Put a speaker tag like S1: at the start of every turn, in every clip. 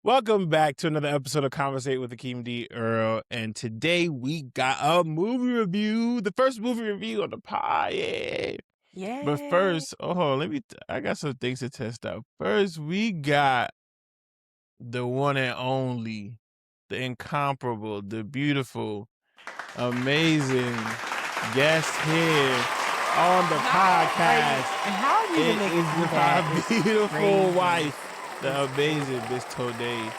S1: Welcome back to another episode of Conversate with Tonee Earle, and today we got a movie review, the first movie review on the pod. Yeah. But
S2: Yay.
S1: first, I got some things to test out. First, we got the one and only, the incomparable, the beautiful, amazing guest here on the podcast.
S2: How are you
S1: It
S2: gonna make
S1: is
S2: it do that?
S1: my
S2: It's
S1: beautiful
S2: crazy.
S1: wife, the amazing Miss Tonee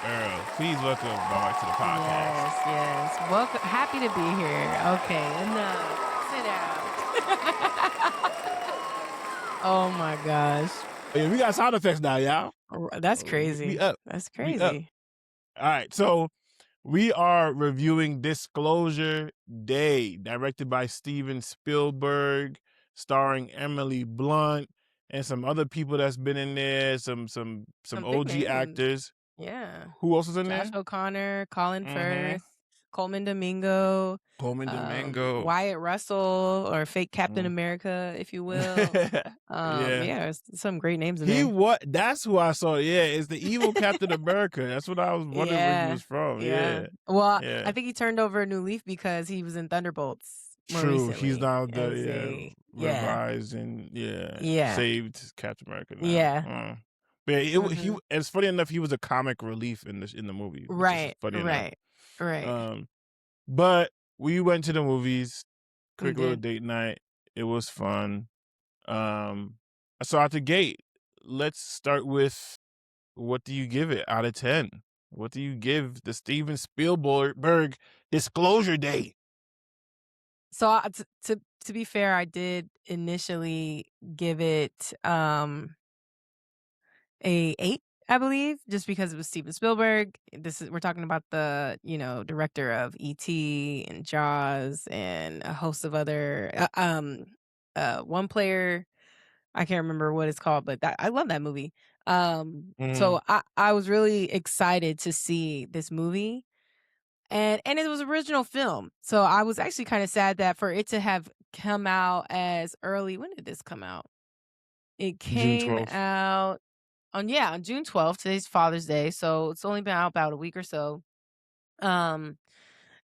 S1: Earle. Please welcome my wife to the podcast.
S2: Yes. Welcome. Happy to be here. Okay, enough. Sit down. Oh my gosh.
S1: Yeah, we got sound effects now, y'all.
S2: That's
S1: We
S2: crazy.
S1: up.
S2: That's
S1: We up.
S2: crazy.
S1: All right, so we are reviewing Disclosure Day, directed by Steven Spielberg, starring Emily Blunt and some other people that's been in there, some
S2: Some big
S1: OG
S2: names.
S1: actors.
S2: Yeah.
S1: Who else is in
S2: Josh
S1: there?
S2: O'Connor, Colin
S1: Mm-hmm.
S2: Firth, Coleman Domingo,
S1: Coleman Domingo.
S2: Wyatt Russell, or fake Captain
S1: Mm.
S2: America, if you will.
S1: Yeah.
S2: Yeah, there's some great names in
S1: He
S2: there.
S1: what? That's who I saw. Yeah, it's the evil Captain America. That's what I was wondering where he
S2: Yeah,
S1: was from.
S2: yeah.
S1: Yeah,
S2: Well,
S1: yeah.
S2: I think he turned over a new leaf because he was in Thunderbolts more
S1: True. He's
S2: recently
S1: now
S2: as a
S1: revised and
S2: yeah,
S1: saved Captain America now.
S2: yeah.
S1: But yeah, he.
S2: Mhm.
S1: It's funny enough. He was a comic relief in the movie, which is
S2: Right,
S1: funny enough.
S2: right, right.
S1: Um, but we went to the movies.
S2: We
S1: Quick little
S2: did.
S1: date night. It was fun. So out the gate, let's start with, what do you give it out of 10? What do you give the Steven Spielberg Disclosure Day?
S2: So, to be fair, I did initially give it, a 8, I believe, just because it was Steven Spielberg. We're talking about the, director of E.T. and Jaws and a host of other, One Player. I can't remember what it's called, but I love that movie.
S1: Mhm.
S2: So I was really excited to see this movie, and it was original film. So I was actually kind of sad that for it to have come out as early. When did this come out? It
S1: June
S2: came
S1: 12th.
S2: out on June 12th. Today's Father's Day, so it's only been out about a week or so. Um,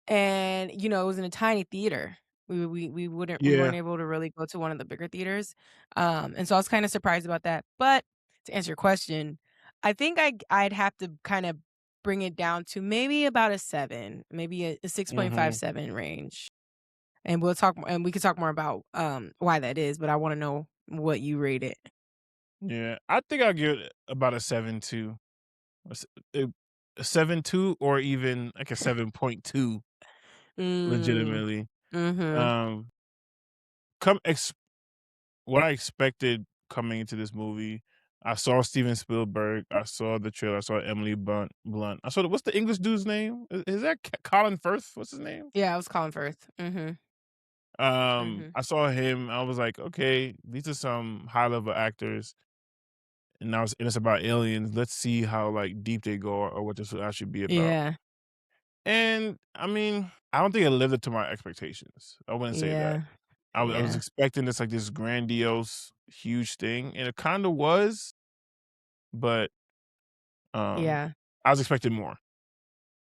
S2: and it was in a tiny theater. We weren't
S1: Yeah.
S2: able to really go to one of the bigger theaters. And so I was kind of surprised about that. But to answer your question, I think I'd have to kind of bring it down to maybe about a 7, maybe a
S1: Mhm.
S2: 6.57 range. And we could talk more about why that is, but I want to know what you rate it.
S1: Yeah. I think I'll give it about a 7.2. A s a a 7.2 or even like a 7.2
S2: Mm.
S1: legitimately.
S2: Mhm.
S1: Um, come ex What I expected coming into this movie, I saw Steven Spielberg, I saw the trailer, I saw Emily Blunt. I saw what's the English dude's name? Is that Colin Firth? What's his name?
S2: Yeah, I was Colin Firth. Mhm. Mhm.
S1: I saw him. I was like, okay, these are some high level actors, and it's about aliens. Let's see how like deep they go, or what this will actually be about.
S2: Yeah.
S1: And I mean, I don't think it lived up to my expectations. I wouldn't say that.
S2: Yeah.
S1: I was
S2: Yeah.
S1: expecting this grandiose, huge thing, and it kind of was, but um,
S2: Yeah.
S1: I was expecting more.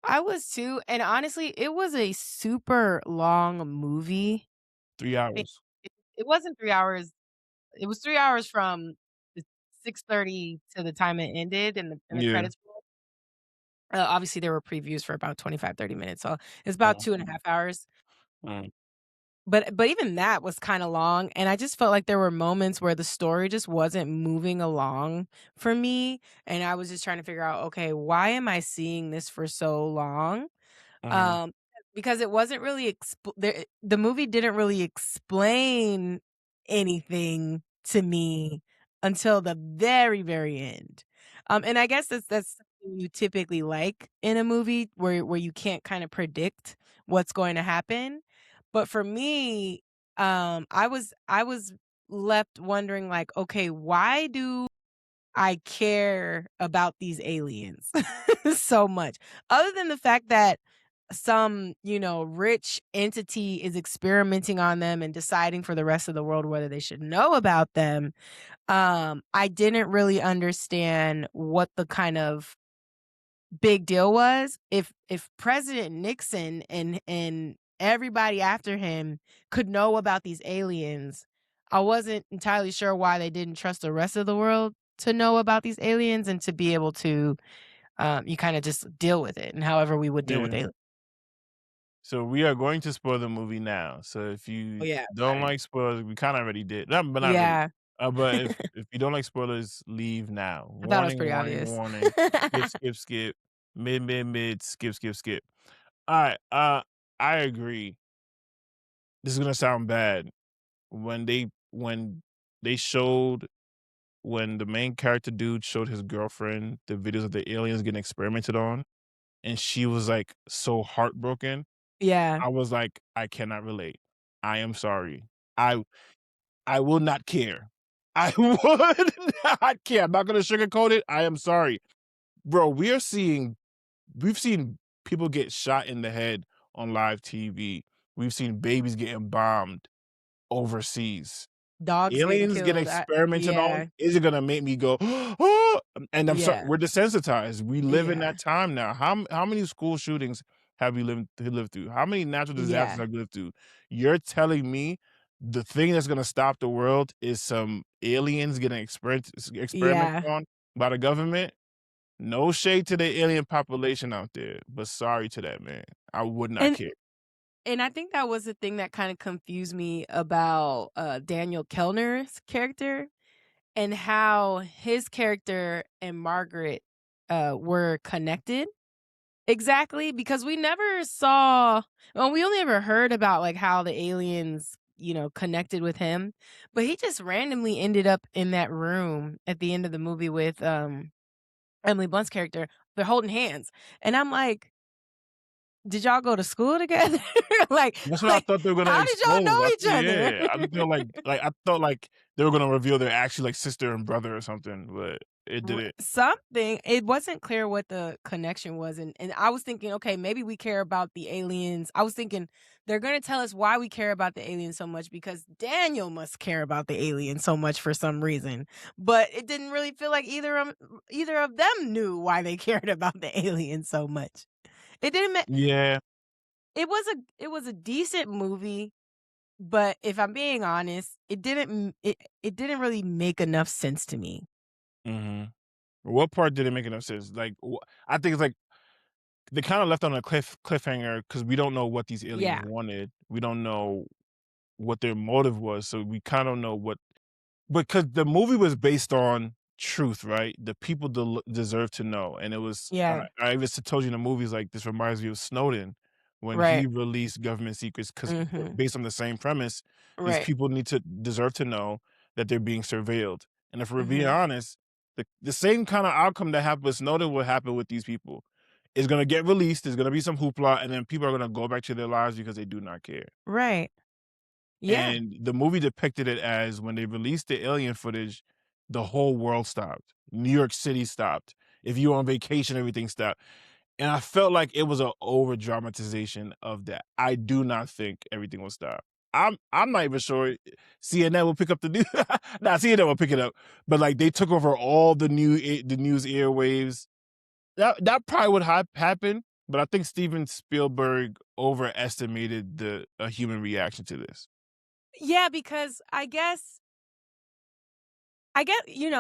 S2: I was too, and honestly, it was a super long movie.
S1: Three
S2: It
S1: hours.
S2: it wasn't 3 hours. It was 3 hours from the 6:30 to the time it ended and the
S1: Yeah.
S2: credits rolled. Obviously, there were previews for about 25, 30 minutes, so it's about
S1: Mm,
S2: 2 and a half hours.
S1: mm,
S2: But even that was kinda long, and I just felt like there were moments where the story just wasn't moving along for me, and I was just trying to figure out, "Okay, why am I seeing this for so long?"
S1: mhm,
S2: Um, because it wasn't really the movie didn't really explain anything to me until the very, very end. And I guess that's something you typically like in a movie where you can't kinda predict what's going to happen. But for me, I was left wondering like, "Okay, why do I care about these aliens so much?" Other than the fact that some, rich entity is experimenting on them and deciding for the rest of the world whether they should know about them, I didn't really understand what the kind of big deal was, if President Nixon and everybody after him could know about these aliens, I wasn't entirely sure why they didn't trust the rest of the world to know about these aliens and to be able to, you kinda just deal with it and however we would deal with
S1: Yeah.
S2: aliens.
S1: So we are going to spoil the movie now. So if
S2: Oh,
S1: you
S2: yeah,
S1: don't
S2: sorry.
S1: like spoilers, we kind of already did. No, but not really.
S2: Yeah,
S1: But if you don't like spoilers, leave now.
S2: I thought it was
S1: Warning,
S2: pretty
S1: warning,
S2: obvious.
S1: warning. Skip, skip, skip. Mid, mid, mid. Skip, skip, skip. All right. I agree. This is gonna sound bad. When they showed when the main character dude showed his girlfriend the videos of the aliens getting experimented on, and she was like so heartbroken.
S2: Yeah,
S1: I was like, "I cannot relate. I am sorry. I I will not care. I would not care. I'm not gonna sugarcoat it. I am sorry." Bro, we've seen people get shot in the head on live TV. We've seen babies getting bombed overseas.
S2: dogs getting
S1: Aliens get
S2: killed,
S1: experimented on,
S2: yeah,
S1: is it gonna make me go, "Oh," and I'm sorry,
S2: yeah,
S1: we're desensitized. We live in
S2: yeah,
S1: that time now. How many school shootings have we lived through? How many natural disasters
S2: yeah,
S1: have we lived through? You're telling me the thing that's gonna stop the world is some aliens getting experimented
S2: yeah,
S1: on by the government? No shade to the alien population out there, but sorry to that, man. I would not
S2: and
S1: care.
S2: I think that was the thing that kinda confused me about, Daniel Kellner's character and how his character and Margaret, were connected exactly, because we never saw well, we only ever heard about, like, how the aliens, connected with him, but he just randomly ended up in that room at the end of the movie with, Emily Blunt's character. They're holding hands, and I'm like, "Did y'all go to school together?" Like
S1: That's what I
S2: like,
S1: thought they were gonna
S2: how did y'all
S1: expose.
S2: know each other?
S1: I feel I thought like they were gonna reveal they're actually like sister and brother or something, but it didn't.
S2: Something. It wasn't clear what the connection was, and I was thinking, "Okay, maybe we care about the aliens." I was thinking, "They're gonna tell us why we care about the aliens so much because Daniel must care about the aliens so much for some reason." But it didn't really feel like either of them knew why they cared about the aliens so much. It didn't ma
S1: Yeah.
S2: it was a decent movie, but if I'm being honest, it didn't really make enough sense to me.
S1: Mhm. What part didn't make enough sense? Like, I think it's like they kind of left on a cliffhanger because we don't know what these aliens
S2: Yeah,
S1: wanted. We don't know what their motive was, so we kind of know what. Because the movie was based on truth, right? The people deserve to know, and it was
S2: yeah,
S1: I even told you in the movies, like, this reminds me of Snowden when
S2: right.
S1: he released government secrets because
S2: Mhm.
S1: based on the same premise, these
S2: Right.
S1: people deserve to know that they're being surveilled, and if we're being
S2: Mhm.
S1: honest, the same kinda outcome that happened with Snowden will happen with these people. It's gonna get released, there's gonna be some hoopla, and then people are gonna go back to their lives because they do not care.
S2: Right. Yeah.
S1: And the movie depicted it as when they released the alien footage, the whole world stopped. New York City stopped. If you were on vacation, everything stopped. And I felt like it was an over dramatization of that. I do not think everything will stop. I'm not even sure CNN will pick up the news. Nah, CNN will pick it up. But like they took over all the news airwaves. That probably would happen. But I think Steven Spielberg overestimated the a human reaction to this.
S2: Yeah, because I get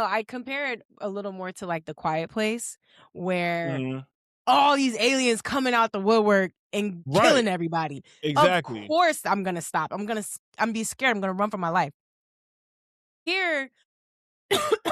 S2: I compare it a little more to, like, The Quiet Place, where
S1: Mhm.
S2: all these aliens coming out the woodwork and
S1: Right,
S2: killing everybody. Of
S1: exactly.
S2: course, I'm gonna stop. I'm be scared. I'm gonna run for my life. Here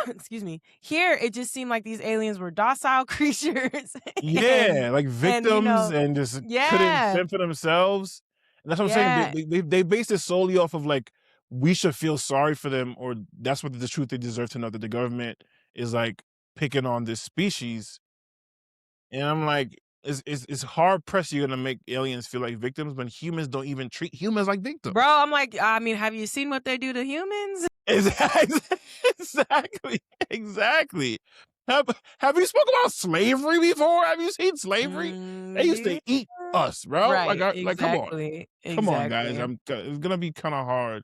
S2: excuse me. Here, it just seemed like these aliens were docile creatures and
S1: Yeah, like
S2: you
S1: victims
S2: know
S1: and just couldn't
S2: yeah,
S1: fend for themselves. And that's what I'm saying,
S2: yeah.
S1: they based it solely off of, like, we should feel sorry for them or that's what the truth they deserve to know that the government is, like, picking on this species, and I'm like, it's hard pressed you're gonna make aliens feel like victims when humans don't even treat humans like
S2: Bro,
S1: victims.
S2: I'm like, I mean, have you seen what they do to humans?
S1: Exactly, exactly, exactly. Have have you spoken about slavery before? Have you seen slavery? They used
S2: Yeah.
S1: to eat us, bro.
S2: Right,
S1: Like,
S2: exactly,
S1: come on, guys.
S2: exactly.
S1: It's gonna be kind of hard,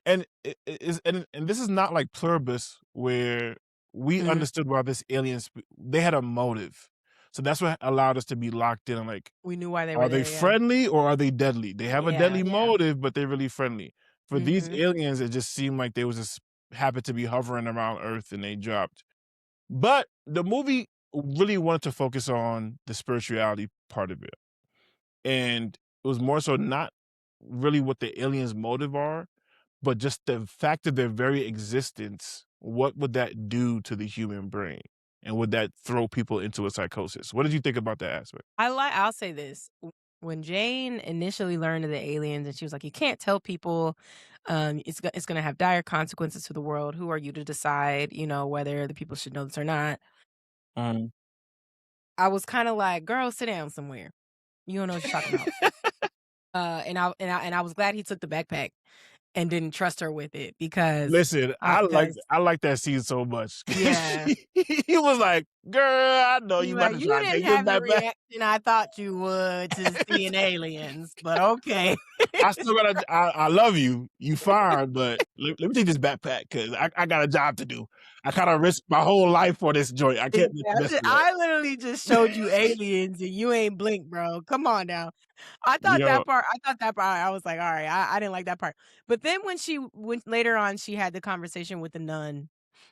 S1: and it is, and this is not like Pluribus where we
S2: Mm,
S1: understood why this aliens they had a motive. So that's what allowed us to be locked in on, like,
S2: We knew why they were
S1: are they
S2: there, yeah.
S1: friendly or are they deadly? They have a
S2: Yeah,
S1: deadly
S2: yeah.
S1: motive, but they're really friendly. For these
S2: Mhm.
S1: aliens, it just seemed like they was just happened to be hovering around Earth and they dropped. But the movie really wanted to focus on the spirituality part of it. And it was more so not really what the aliens' motive are, but just the fact of their very existence. What would that do to the human brain? And would that throw people into a psychosis? What did you think about that aspect?
S2: I'll say this. When Jane initially learned of the aliens and she was like, "You can't tell people, it's gonna have dire consequences to the world. Who are you to decide, whether the people should know this or not?"
S1: Um,
S2: I was kinda like, "Girl, sit down somewhere. You don't know what you're talking about." And I was glad he took the backpack and didn't trust her with it
S1: Listen,
S2: because
S1: I like that scene so much.
S2: yeah.
S1: He was like, "Girl, I know
S2: He
S1: you about
S2: like,
S1: to
S2: "You
S1: try to
S2: didn't
S1: take your
S2: have the
S1: backpack.
S2: reaction I thought you would to seeing aliens, but okay."
S1: I still gotta I love you. You fine, but let me take this backpack because I got a job to do. I kinda risked my whole life for this joint. I can't mess it up."
S2: I literally just showed you aliens and you ain't blink, bro. Come on now.
S1: Yo,
S2: I thought that part, I was like, "All right, I didn't like that part." But then when later on she had the conversation with the nun,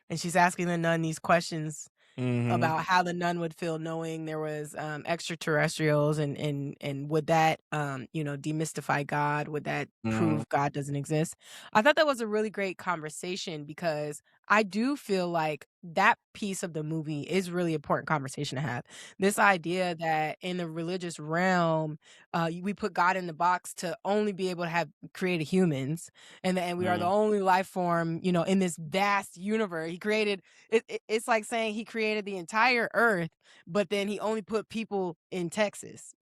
S2: and she's asking the nun these questions
S1: mhm,
S2: about how the nun would feel knowing there was, extraterrestrials and would that, demystify God? Would that
S1: mhm,
S2: prove God doesn't exist? I thought that was a really great conversation because I do feel like that piece of the movie is really important conversation to have. This idea that in the religious realm, we put God in the box to only be able to have created humans, and we are the
S1: mhm.
S2: only life form, in this vast universe. He created it's like saying he created the entire earth, but then he only put people in Texas,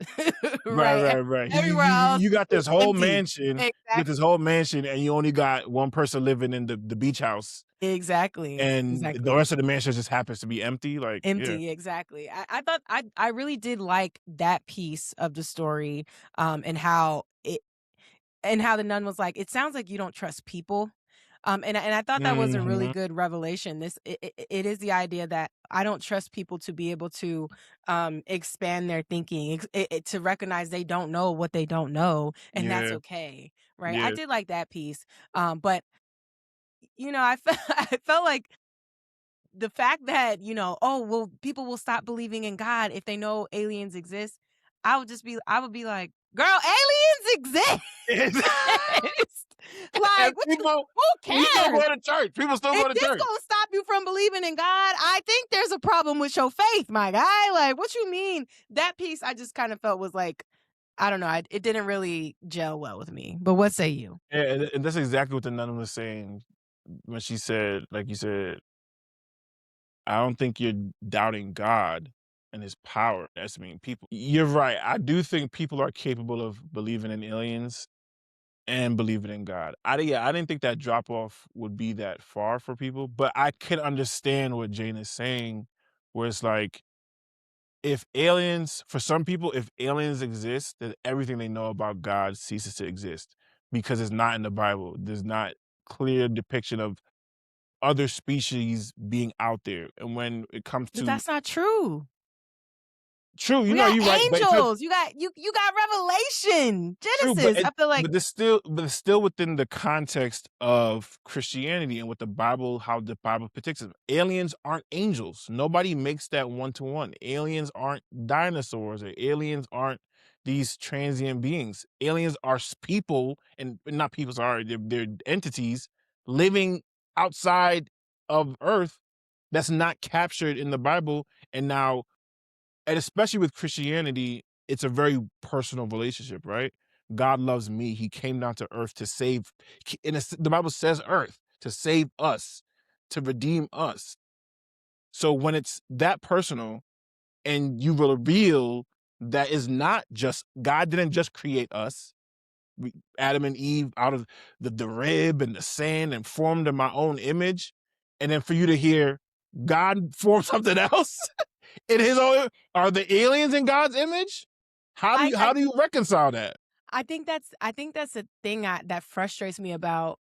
S1: Right,
S2: right?
S1: right, right.
S2: Everywhere else
S1: You got
S2: is
S1: this whole
S2: empty.
S1: mansion you got this
S2: Exactly.
S1: whole mansion, and you only got one person living in the beach house,
S2: Exactly.
S1: and the
S2: Exactly.
S1: rest of the mansion just happens to be empty, like, yeah.
S2: Empty, exactly. I thought I really did like that piece of the story, and how the nun was like, "It sounds like you don't trust people." And I thought that was a really
S1: Mhm.
S2: good revelation. It is the idea that I don't trust people to be able to expand their thinking, to recognize they don't know what they don't know, and that's
S1: Yeah,
S2: okay, right? I
S1: yeah.
S2: did like that piece, but I felt I felt like the fact that, oh, well, people will stop believing in God if they know aliens exist. I would be like, girl, aliens exist.
S1: And
S2: Like, who
S1: people still
S2: cares?
S1: go to church. People still
S2: Is
S1: go to
S2: this
S1: church.
S2: gonna stop you from believing in God? I think there's a problem with your faith, my guy. Like, what you mean? That piece I just kind of felt was like, I don't know. It didn't really gel well with me. But what say you?
S1: And that's exactly what the nun was saying when she said, like you said, "I don't think you're doubting God and his power, estimating people." You're right. I do think people are capable of believing in aliens and believing in God. I didn't think that drop off would be that far for people, but I can understand what Jane is saying, where it's like, if aliens for some people, if aliens exist, then everything they know about God ceases to exist because it's not in the Bible. There's not clear depiction of other species being out there. And when it comes
S2: But
S1: to
S2: that's not true.
S1: true,
S2: We got
S1: you're right, but
S2: angels. You got Revelation,
S1: true,
S2: Genesis. I feel like
S1: but it's still within the context of Christianity and what the Bible how the Bible predicts it. Aliens aren't angels. Nobody makes that one to one. Aliens aren't dinosaurs or aliens aren't these transient beings. Aliens are people and not people, sorry, they're entities living outside of Earth that's not captured in the Bible. And now and especially with Christianity, it's a very personal relationship, right? God loves me. He came down to earth to save, and the Bible says earth to save us, to redeem us. So when it's that personal, and you reveal that is not just God didn't just create us, Adam and Eve out of the rib and the sand and formed in my own image, and then for you to hear God formed something else in his own are the aliens in God's image?
S2: I
S1: How do you reconcile that?
S2: I think that's the thing that frustrates me about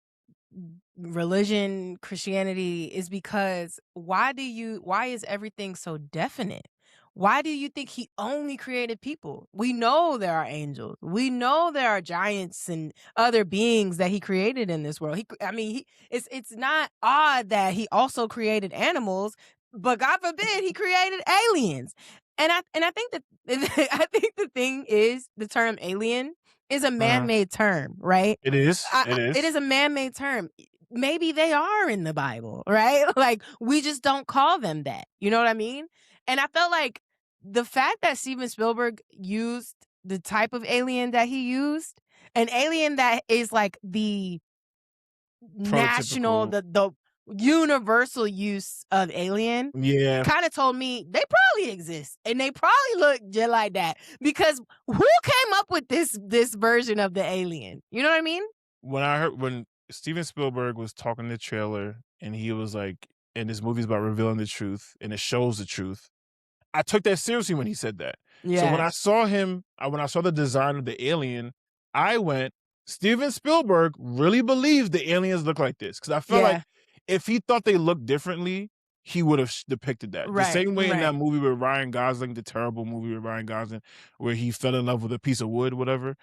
S2: religion, Christianity is because why is everything so definite? why do you think he only created people? We know there are angels. We know there are giants and other beings that he created in this world. It's not odd that he also created animals, but God forbid he created aliens. And I think that I think the thing is the term alien is a
S1: Uh-huh.
S2: man-made term, right?
S1: It is. It
S2: It
S1: is.
S2: is a man-made term. Maybe they are in the Bible, right? Like we just don't call them that. You know what I mean? And I felt like the fact that Steven Spielberg used the type of alien that he used, an alien that is like the national,
S1: Prototypical.
S2: the universal use of alien,
S1: Yeah.
S2: kind of told me they probably exist and they probably look just like that, because who came up with this version of the alien? You know what I mean?
S1: When Steven Spielberg was talking in the trailer and he was like, and this movie's about revealing the truth and it shows the truth. I took that seriously when he said that. So when
S2: Yeah.
S1: I saw him, when I saw the design of the alien, I went, Steven Spielberg really believes the aliens look like this. Because I felt like
S2: Yeah.
S1: if he thought they looked differently, he would have depicted that. The
S2: Right.
S1: same way in that
S2: Right.
S1: movie with Ryan Gosling, the terrible movie with Ryan Gosling, where he fell in love with a piece of wood, whatever.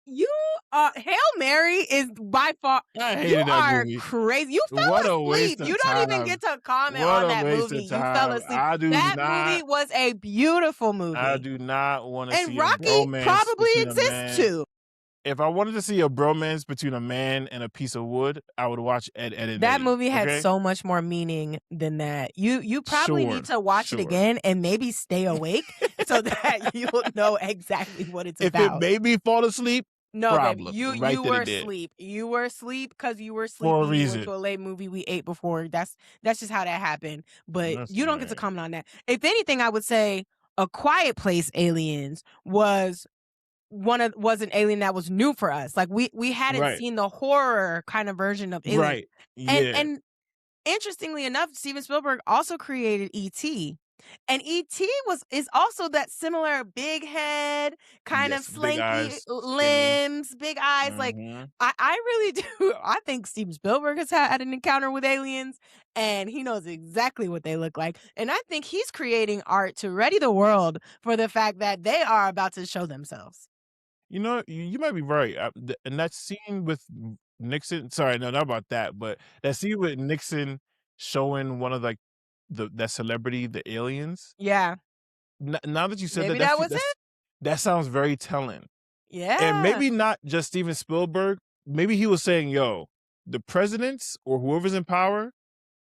S2: You are Hail Mary is by far
S1: I
S2: you
S1: hated that
S2: are
S1: movie.
S2: crazy. You
S1: What
S2: fell
S1: a
S2: asleep.
S1: waste
S2: You
S1: of
S2: don't even
S1: time.
S2: get to comment
S1: What
S2: on
S1: a
S2: that
S1: waste
S2: movie.
S1: of
S2: You fell
S1: time.
S2: asleep. That movie was a beautiful
S1: I
S2: movie.
S1: do not want to
S2: And
S1: see a
S2: Rocky
S1: bromance
S2: probably
S1: between a
S2: exists
S1: man.
S2: too.
S1: If I wanted to see a bromance between a man and a piece of wood, I would watch Ed, Ed and
S2: That
S1: Eddie.
S2: movie had
S1: Okay?
S2: so much more meaning than that. You probably need
S1: Sure.
S2: to watch it
S1: Sure.
S2: again and maybe stay awake so that you'll know exactly what it's
S1: If it
S2: about.
S1: made me fall asleep,
S2: No, baby,
S1: problem.
S2: you
S1: Right
S2: you
S1: then
S2: were
S1: and there.
S2: asleep. You were asleep because you were
S1: For a
S2: sleepy. You went
S1: reason.
S2: to a late movie we ate before. That's just how that happened. But
S1: That's
S2: you
S1: all
S2: don't get to
S1: right.
S2: comment on that. If anything, I would say A Quiet Place Aliens was an alien that was new for us. Like we hadn't
S1: Right.
S2: seen the horror kind of version of aliens.
S1: Right.
S2: And
S1: Yeah.
S2: and interestingly enough, Steven Spielberg also created E.T. And E.T. is also that similar big head, kind of
S1: Yes. Big
S2: slanky
S1: eyes, skinny.
S2: limbs, big eyes. Like
S1: Hmm.
S2: I really do. I think Steven Spielberg has had an encounter with aliens and he knows exactly what they look like. And I think he's creating art to ready the world for the fact that they are about to show themselves.
S1: You know, you might be right. And that scene with Nixon, sorry, no, not about that, but that scene with Nixon showing one of like that celebrity, the aliens.
S2: Yeah.
S1: Now that you said that,
S2: Maybe that was it.
S1: that sounds very telling. And
S2: Yeah.
S1: maybe not just Steven Spielberg. Maybe he was saying, "Yo, the presidents or whoever's in power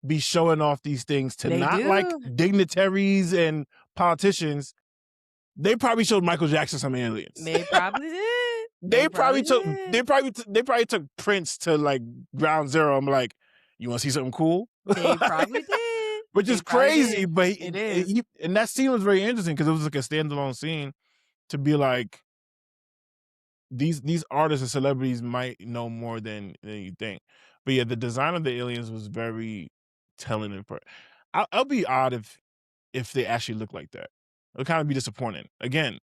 S1: be showing off these things to
S2: They
S1: not like
S2: do.
S1: dignitaries and politicians. They probably showed Michael Jackson some aliens."
S2: They probably did. They
S1: They probably
S2: probably
S1: took
S2: did.
S1: they probably took Prince to like ground zero. I'm like, you want to see something cool?
S2: They probably did.
S1: Which
S2: They
S1: is
S2: probably
S1: crazy,
S2: did.
S1: but
S2: It is.
S1: and that scene was very interesting because it was like a standalone scene to be like these artists and celebrities might know more than you think. But yeah, the design of the aliens was very telling. I'll be odd if they actually look like that. It'll kind of be disappointing. Again,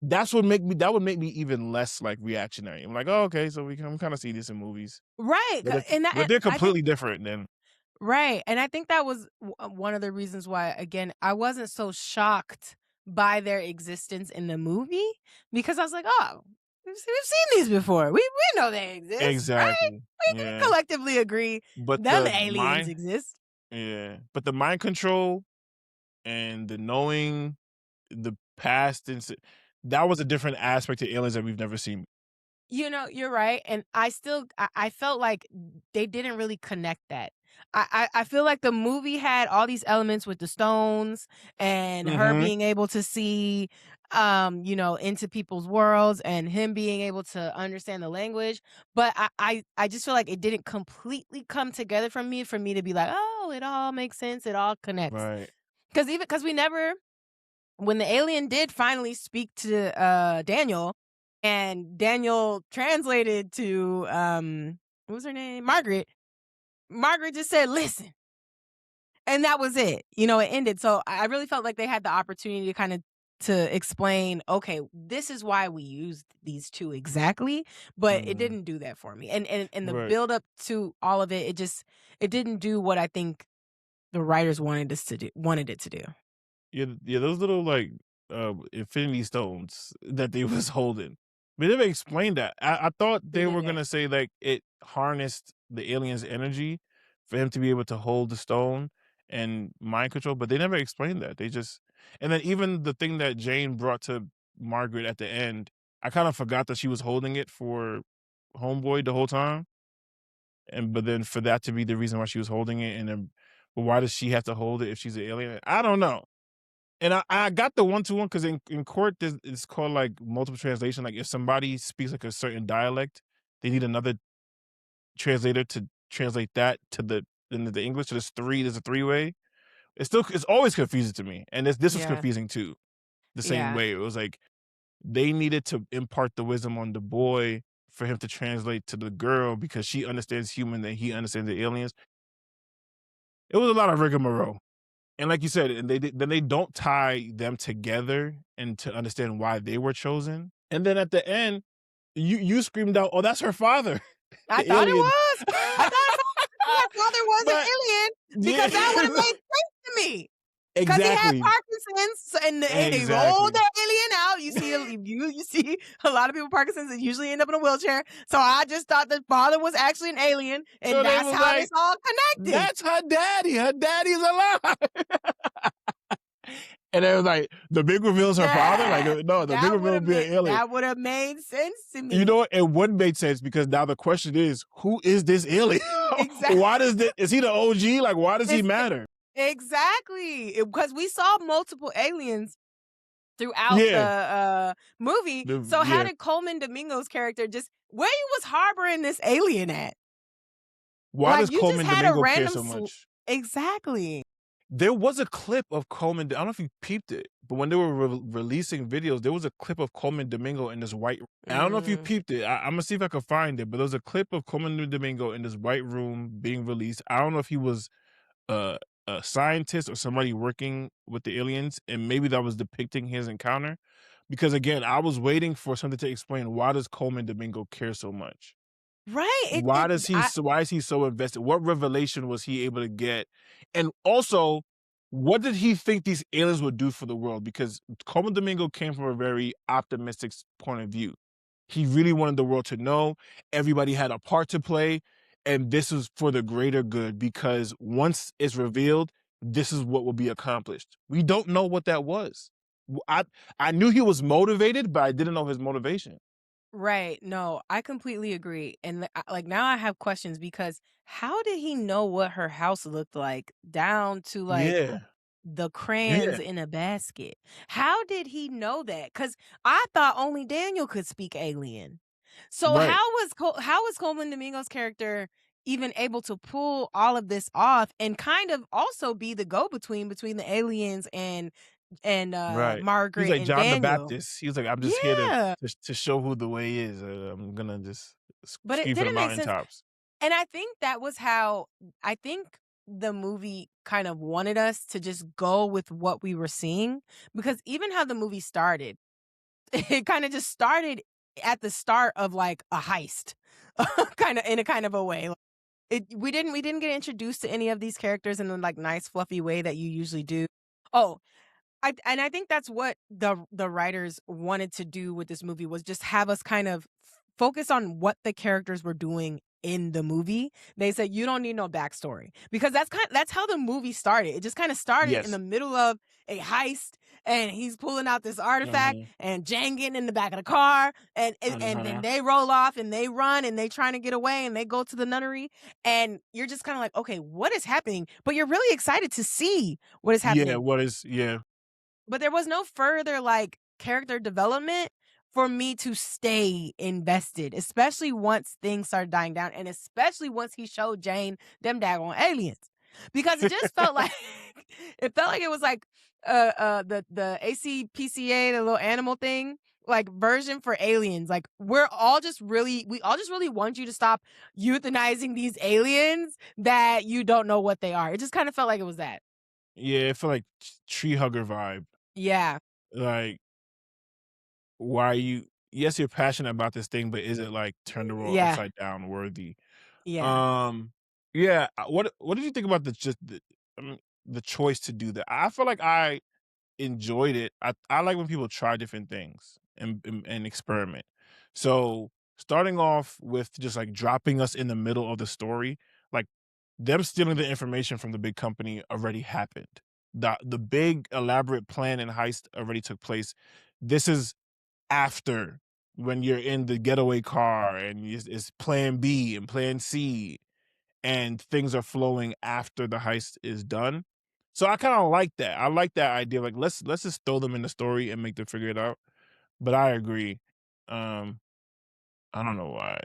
S1: that would make me even less like reactionary. I'm like, oh, okay, so we can kind of see this in movies.
S2: Right.
S1: But
S2: And
S1: if they're
S2: I think
S1: completely different, then
S2: right. And I think that was one of the reasons why, again, I wasn't so shocked by their existence in the movie, because I was like, oh, we've seen these before. We know they exist, right?
S1: exactly.
S2: We can
S1: Yeah.
S2: collectively agree
S1: But
S2: them aliens exist.
S1: but the mind control and the knowing the past that was a different aspect to aliens that we've never seen.
S2: You know, you're right, and I felt like they didn't really connect that. I feel like the movie had all these elements with the stones and her
S1: Mhm.
S2: being able to see, into people's worlds and him being able to understand the language, but I just feel like it didn't completely come together for me to be like, "Oh, it all makes sense, it all connects."
S1: Right.
S2: Because we never when the alien did finally speak to Daniel, and Daniel translated to what was her name? Margaret. Margaret just said, "Listen." And that was it. You know, it ended. So I really felt like they had the opportunity to kind of to explain, okay, this is why we used these two exactly, but it
S1: Mhm.
S2: didn't do that for me. And the
S1: Right.
S2: build up to all of it, it didn't do what I think the writers wanted it to do.
S1: Yeah, yeah, those little like infinity stones that they was holding. But they never explained that. I thought
S2: They
S1: they were
S2: didn't.
S1: gonna say like it harnessed the alien's energy for him to be able to hold the stone and mind control, but they never explained that. They just and then even the thing that Jane brought to Margaret at the end, I kind of forgot that she was holding it for Homeboy the whole time. And but then for that to be the reason why she was holding it, and then but why does she have to hold it if she's an alien? I don't know. And I got the 1-to-1 because in court, there's it's called, like, multiple translation, like, if somebody speaks, like, a certain dialect, they need another translator to translate that to into the English, so there's a three-way. It's always confusing to me, and this was
S2: Yeah.
S1: confusing too, the same
S2: Yeah.
S1: way. It was like, they needed to impart the wisdom on the boy for him to translate to the girl because she understands human and he understands the aliens. It was a lot of rigmarole. And like you said, and then they don't tie them together and to understand why they were chosen. And then at the end, you screamed out, "Oh, that's her father."
S2: I
S1: The
S2: thought it
S1: alien.
S2: was. I thought her father was an
S1: But
S2: alien because that would have
S1: yeah,
S2: made sense to me. 'Cause he had
S1: exactly,
S2: Parkinson's, so and they rolled
S1: exactly.
S2: the alien out. You see, you see a lot of people with Parkinson's that usually end up in a wheelchair. So I just thought the father was actually an alien,
S1: So
S2: and
S1: they
S2: that's
S1: was
S2: how this
S1: like,
S2: all connected.
S1: "That's her daddy. Her daddy's alive." And it was like, the big reveal is her father? Like,
S2: That
S1: no, the big reveal would be an alien.
S2: that would have made sense to
S1: You know
S2: me.
S1: what? It would make sense because now the question is, who is this alien?
S2: Exactly.
S1: Why does this is he the OG? Like, why does he
S2: It's
S1: matter?
S2: exactly because we saw multiple aliens throughout the
S1: Yeah.
S2: movie. So how
S1: Yeah.
S2: did Coleman Domingo's character just where you was harboring this alien at?
S1: Why
S2: Like
S1: does
S2: you just
S1: Coleman
S2: had a
S1: Domingo care
S2: random
S1: so much?
S2: exactly.
S1: There was a clip of Coleman. I don't know if you peeped it, but when they were releasing videos, there was a clip of Coleman Domingo in this white. I don't know if you
S2: Mm,
S1: peeped it. I'm gonna see if I can find it. But there was a clip of Coleman Domingo in this white room being released. I don't know if he was a, a scientist or somebody working with the aliens, and maybe that was depicting his encounter. Because again, I was waiting for something to explain why does Coleman Domingo care so much.
S2: right.
S1: Why does he
S2: I
S1: so why is he so invested? What revelation was he able to get? And also, what did he think these aliens would do for the world? Because Coleman Domingo came from a very optimistic point of view. He really wanted the world to know everybody had a part to play, and this is for the greater good because once it's revealed, this is what will be accomplished. We don't know what that was. I knew he was motivated, but I didn't know his motivation.
S2: right. No, I completely agree. And like now I have questions because how did he know what her house looked like down to like
S1: Yeah,
S2: the crayons
S1: yeah,
S2: in a basket? How did he know that? Cuz I thought only Daniel could speak alien. So
S1: right.
S2: how was Coleman Domingo's character even able to pull all of this off and kind of also be the go-between between the aliens and
S1: Right. He's
S2: Margaret
S1: like
S2: and
S1: John the
S2: Daniel?
S1: Baptist. He was like, "I'm just here to
S2: Yeah,
S1: to show who the way is. I'm gonna just
S2: but it
S1: scream from the
S2: didn't make sense.
S1: mountaintops."
S2: And I think that was how I think the movie kind of wanted us to just go with what we were seeing because even how the movie started, it kind of just started at the start of like a heist, kind of in a kind of a way. We didn't get introduced to any of these characters in the like nice fluffy way that you usually do. Oh, I think that's what the writers wanted to do with this movie was just have us kind of focus on what the characters were doing in the movie. They said you don't need no backstory because that's how the movie started. It just kind of started in
S1: Yes.
S2: the middle of a heist and he's pulling out this artifact
S1: Mhm.
S2: and Jane getting in the back of the car and then
S1: Mhm.
S2: they roll off and they run and they trying to get away and they go to the nunnery and you're just kind of like okay what is happening but you're really excited to see what is
S1: Yeah,
S2: happening
S1: what is yeah.
S2: but there was no further, like, character development for me to stay invested, especially once things started dying down, and especially once he showed Jane them daggone aliens. Because it just felt like it felt like it was like, the ACPCA, the little animal thing, like, version for aliens. Like, we all just really want you to stop euthanizing these aliens that you don't know what they are. It just kinda felt like it was that.
S1: Yeah, it felt like tree hugger vibe.
S2: Yeah.
S1: Like, why are you yes, you're passionate about this thing, but is it like turn the world
S2: Yeah.
S1: upside down worthy?
S2: Yeah.
S1: Um, yeah, what did you think about the the choice to do that. I feel like I enjoyed it. I like when people try different things and experiment. So starting off with just like dropping us in the middle of the story, like them stealing the information from the big company already happened. The big elaborate plan and heist already took place. This is after when you're in the getaway car and it's plan B and plan C and things are flowing after the heist is done. So I kind of like that. I like that idea. Like let's just throw them in the story and make them figure it out. But I agree. Um, I don't know why.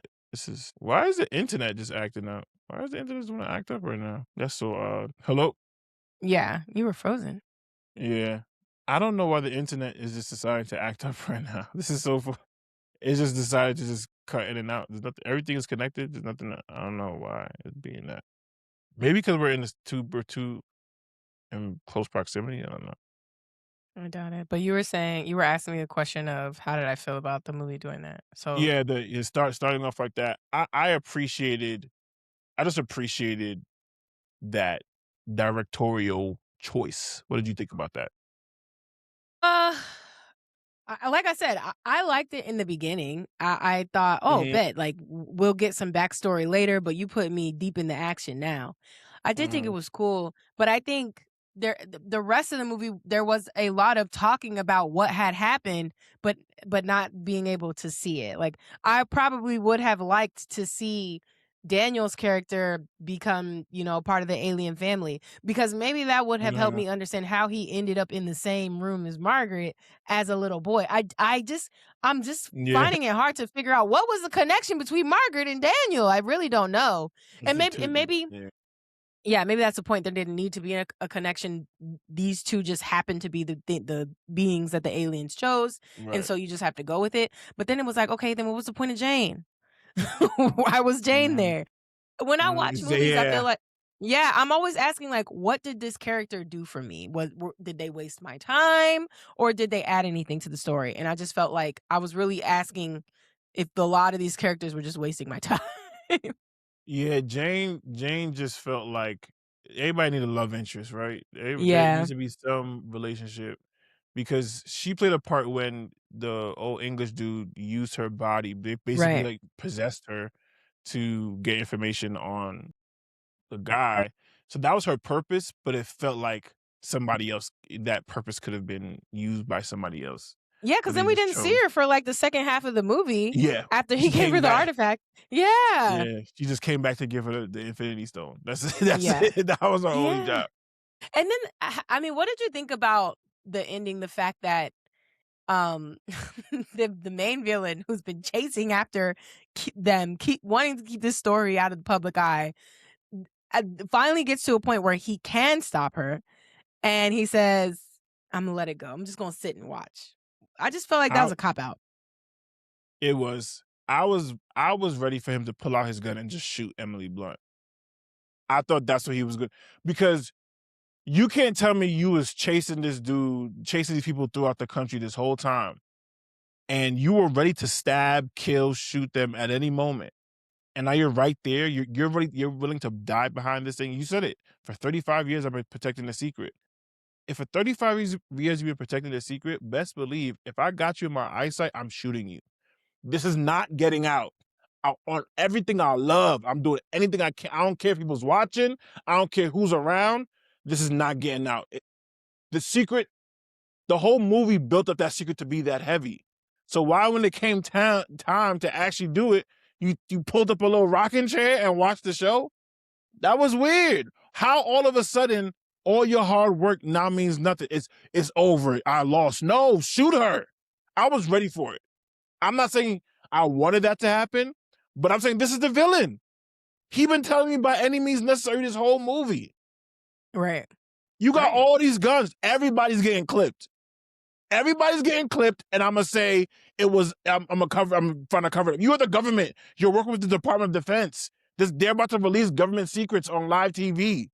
S1: Why is the internet just acting up? Why is the internet just want to act up right now? That's so odd. Hello?
S2: Yeah, you were frozen.
S1: Yeah. I don't know why the internet is just deciding to act up right now. This is so it just decided to just cut in and out. There's nothing everything is connected. There's nothing I don't know why it's being that. Maybe because we're too in close proximity. I don't know.
S2: I doubt it. But you were asking me a question of how did I feel about the movie doing that. So
S1: Yeah, starting off like that. I just appreciated that directorial choice. What did you think about that?
S2: uh like I said, I liked it in the beginning. I thought, oh,
S1: Mhm,
S2: bet like we'll get some backstory later, but you put me deep in the action now. I did think it
S1: mhm.
S2: was cool, but I think the rest of the movie there was a lot of talking about what had happened, but not being able to see it. Like I probably would have liked to see Daniel's character become, part of the alien family because maybe that would have helped
S1: Yeah,
S2: me understand how he ended up in the same room as Margaret as a little boy. I'm just
S1: yeah.
S2: finding it hard to figure out what was the connection between Margaret and Daniel. I really don't know. And
S1: The
S2: maybe and
S1: two
S2: maybe
S1: yeah,
S2: yeah, maybe that's the point. There didn't need to be a connection. These two just happen to be the beings that the aliens chose, and
S1: right.
S2: so you just have to go with it. But then it was like, okay, then what was the point of Jane? Why was Jane
S1: Mhm,
S2: there? When I watch movies, I feel
S1: yeah.
S2: like yeah, I'm always asking like, what did this character do for me? Did they waste my time or did they add anything to the story? And I just felt like I was really asking if a lot of these characters were just wasting my time.
S1: Yeah, Jane just felt like everybody need a love interest, right? There
S2: Yeah,
S1: needs to be some relationship because she played a part when the old English dude used her body. They basically
S2: right.
S1: like possessed her to get information on the guy. So that was her purpose, but it felt like somebody else that purpose could have been used by somebody else,
S2: Yeah,
S1: but
S2: because
S1: they
S2: then we
S1: just
S2: didn't see
S1: chose.
S2: her for like the second half of the movie
S1: Yeah,
S2: after he
S1: she
S2: gave her
S1: came
S2: the
S1: back.
S2: artifact. Yeah.
S1: Yeah, she just came back to give her the Infinity Stone. That's
S2: Yeah.
S1: it. That was her only
S2: Yeah.
S1: job.
S2: And then I mean, what did you think about the ending, the fact that um the main villain who's been chasing after keep wanting to keep this story out of the public eye finally gets to a point where he can stop her and he says, I'm gonna let it go, I'm just gonna sit and watch. I just felt like that
S1: I
S2: was a cop out.
S1: it was I was ready for him to pull out his gun and just shoot Emily Blunt. I thought that's what he was good because you can't tell me you was chasing this dude, chasing these people throughout the country this whole time, and you were ready to stab, kill, shoot them at any moment. And now you're right there. You're willing to die behind this thing. You said it. For 35 years, I've been protecting the secret. If for 35 years you've been protecting the secret, best believe if I got you in my eyesight, I'm shooting you. This is not getting out. On everything I love, I'm doing anything I can. I don't care if people's watching. I don't care who's around. This is not getting out. The secret, the whole movie built up that secret to be that heavy. So why, when it came time to actually do it, you pulled up a little rocking chair and watched the show? That was weird. How all of a sudden all your hard work now means nothing? It's over. I lost. No, shoot her. I was ready for it. I'm not saying I wanted that to happen, but I'm saying this is the villain. He been telling me by any means necessary this whole movie.
S2: Right.
S1: You got
S2: Right.
S1: all these guns. Everybody's getting clipped. Everybody's getting clipped, and I'm gonna say it was. I'm gonna cover. I'm trying to cover it. You are the government. You're working with the Department of Defense. They're about to release government secrets on live TV.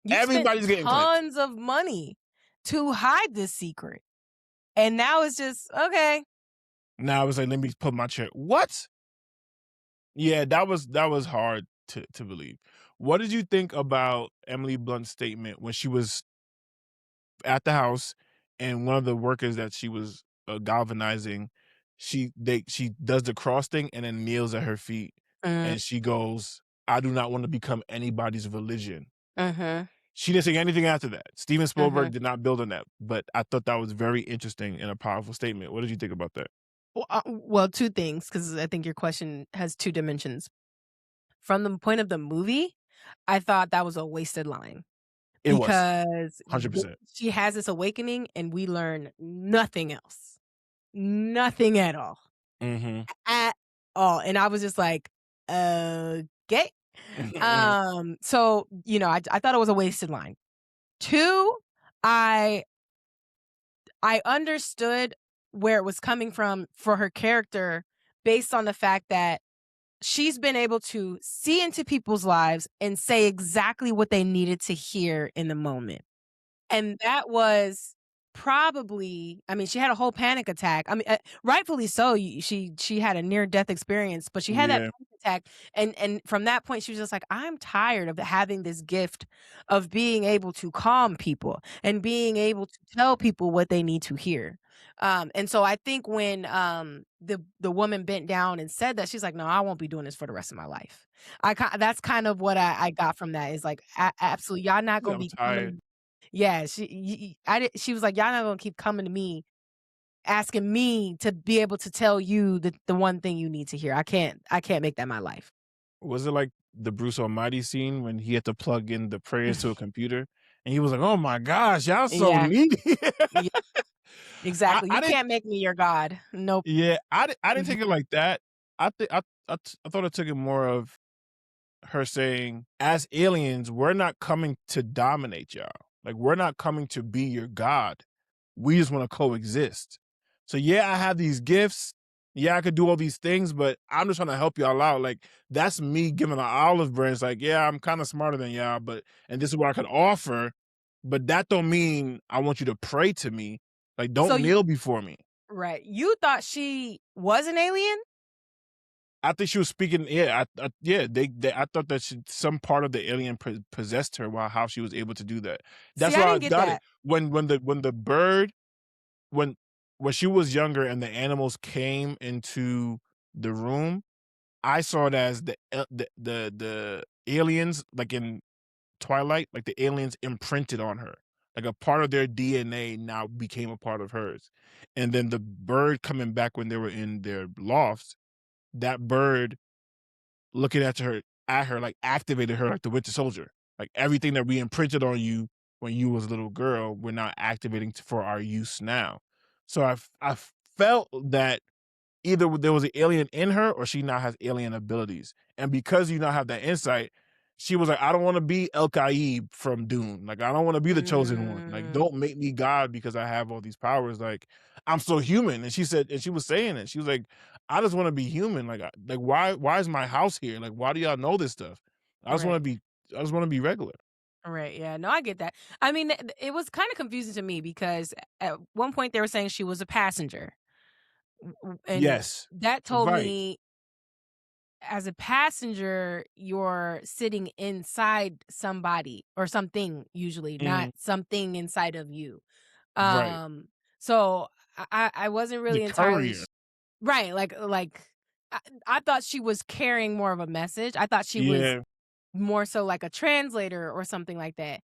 S2: You spent
S1: Everybody's getting clipped.
S2: tons of money to hide this secret and now it's just okay.
S1: Now I was like, let me put my chair. What? Yeah, that was hard to believe. What did you think about Emily Blunt's statement when she was at the house and one of the workers that she was, galvanizing, she does the cross thing and then kneels at her feet,
S2: Mm,
S1: and she goes, "I do not wanna become anybody's religion."
S2: mhm,
S1: She didn't say anything after that. Steven Spielberg
S2: mhm.
S1: did not build on that, but I thought that was very interesting and a powerful statement. What did you think about that?
S2: Well, 2 things, because I think your question has 2 dimensions. From the point of the movie, I thought that was a wasted line
S1: It was,
S2: because th
S1: 100%.
S2: she has this awakening and we learn nothing else. Nothing
S1: Mhm.
S2: at all, and I was just like, "Okay." So, I thought it was a wasted line. 2, I I understood where it was coming from for her character based on the fact that she's been able to see into people's lives and say exactly what they needed to hear in the moment. And that was probably, I mean, she had a whole panic attack. I mean, rightfully so, she had a near death experience, but she had that
S1: Yeah.
S2: panic attack, and from that point, she was just like, "I'm tired of having this gift of being able to calm people and being able to tell people what they need to hear." And so I think when, the woman bent down and said that, she's like, "No, I won't be doing this for the rest of my life." That's kind of what I got from that is like, absolutely, y'all not
S1: Yeah,
S2: gonna
S1: I'm
S2: be
S1: tired.
S2: coming. Yeah, she was like, "Y'all not gonna keep coming to me, asking me to be able to tell you the one thing you need to hear. I can't make that my life."
S1: Was it like the Bruce Almighty scene when he had to plug in the prayers to a computer? And he was like, "Oh my gosh, y'all so
S2: Yeah,
S1: needy."
S2: yeah, exactly.
S1: I
S2: You
S1: didn't
S2: can't make me your god. Nope.
S1: yeah, I didn't take it
S2: Mhm.
S1: like that. I thought I took it more of her saying, "As aliens, we're not coming to dominate y'all. Like, we're not coming to be your god. We just wanna coexist. So, yeah, I have these gifts. Yeah, I could do all these things, but I'm just trying to help y'all out." Like, that's me giving an olive branch, like, "Yeah, I'm kinda smarter than y'all, but and this is what I could offer, but that don't mean I want you to pray to me. Like,
S2: So
S1: don't
S2: you
S1: kneel before me."
S2: right, you thought she was an alien?
S1: I think she was speaking. Yeah, yeah. I thought that some part of the alien possessed her. While how she was able to do that.
S2: See,
S1: That's
S2: I
S1: why I
S2: didn't get
S1: got it.
S2: that.
S1: When the bird when when she was younger and the animals came into the room, I saw it as the aliens like in Twilight, like the aliens imprinted on her. Like a part of their DNA now became a part of hers. And then the bird coming back when they were in their lofts, that bird looking at her, like, activated her like the Winter Soldier. Like, everything that we imprinted on you when you was a little girl, we're now activating for our use now. So I felt that either there was an alien in her or she now has alien abilities. And because you now have that insight, she was like, "I don't wanna be El Qaib from Dune. Like, I don't wanna be the chosen one. Like,
S2: Mm,
S1: don't make me God because I have all these powers. Like, I'm so human." And she said and she was saying it. She was like, "I just wanna be human. Like, why is my house here? Like, why do y'all know this stuff?
S2: right.
S1: I just wanna be regular."
S2: Right, yeah, no, I get that. I mean, it was kinda confusing to me because at one point they were saying she was a passenger, and
S1: Yes.
S2: that told
S1: Right.
S2: me as a passenger, you're sitting inside somebody or something usually, not
S1: Mhm.
S2: something inside of you.
S1: Right.
S2: Um, so I wasn't
S1: The
S2: really entirely
S1: courier.
S2: right, I I thought she was carrying more of a message. I thought she was
S1: Yeah.
S2: more so like a translator or something like that.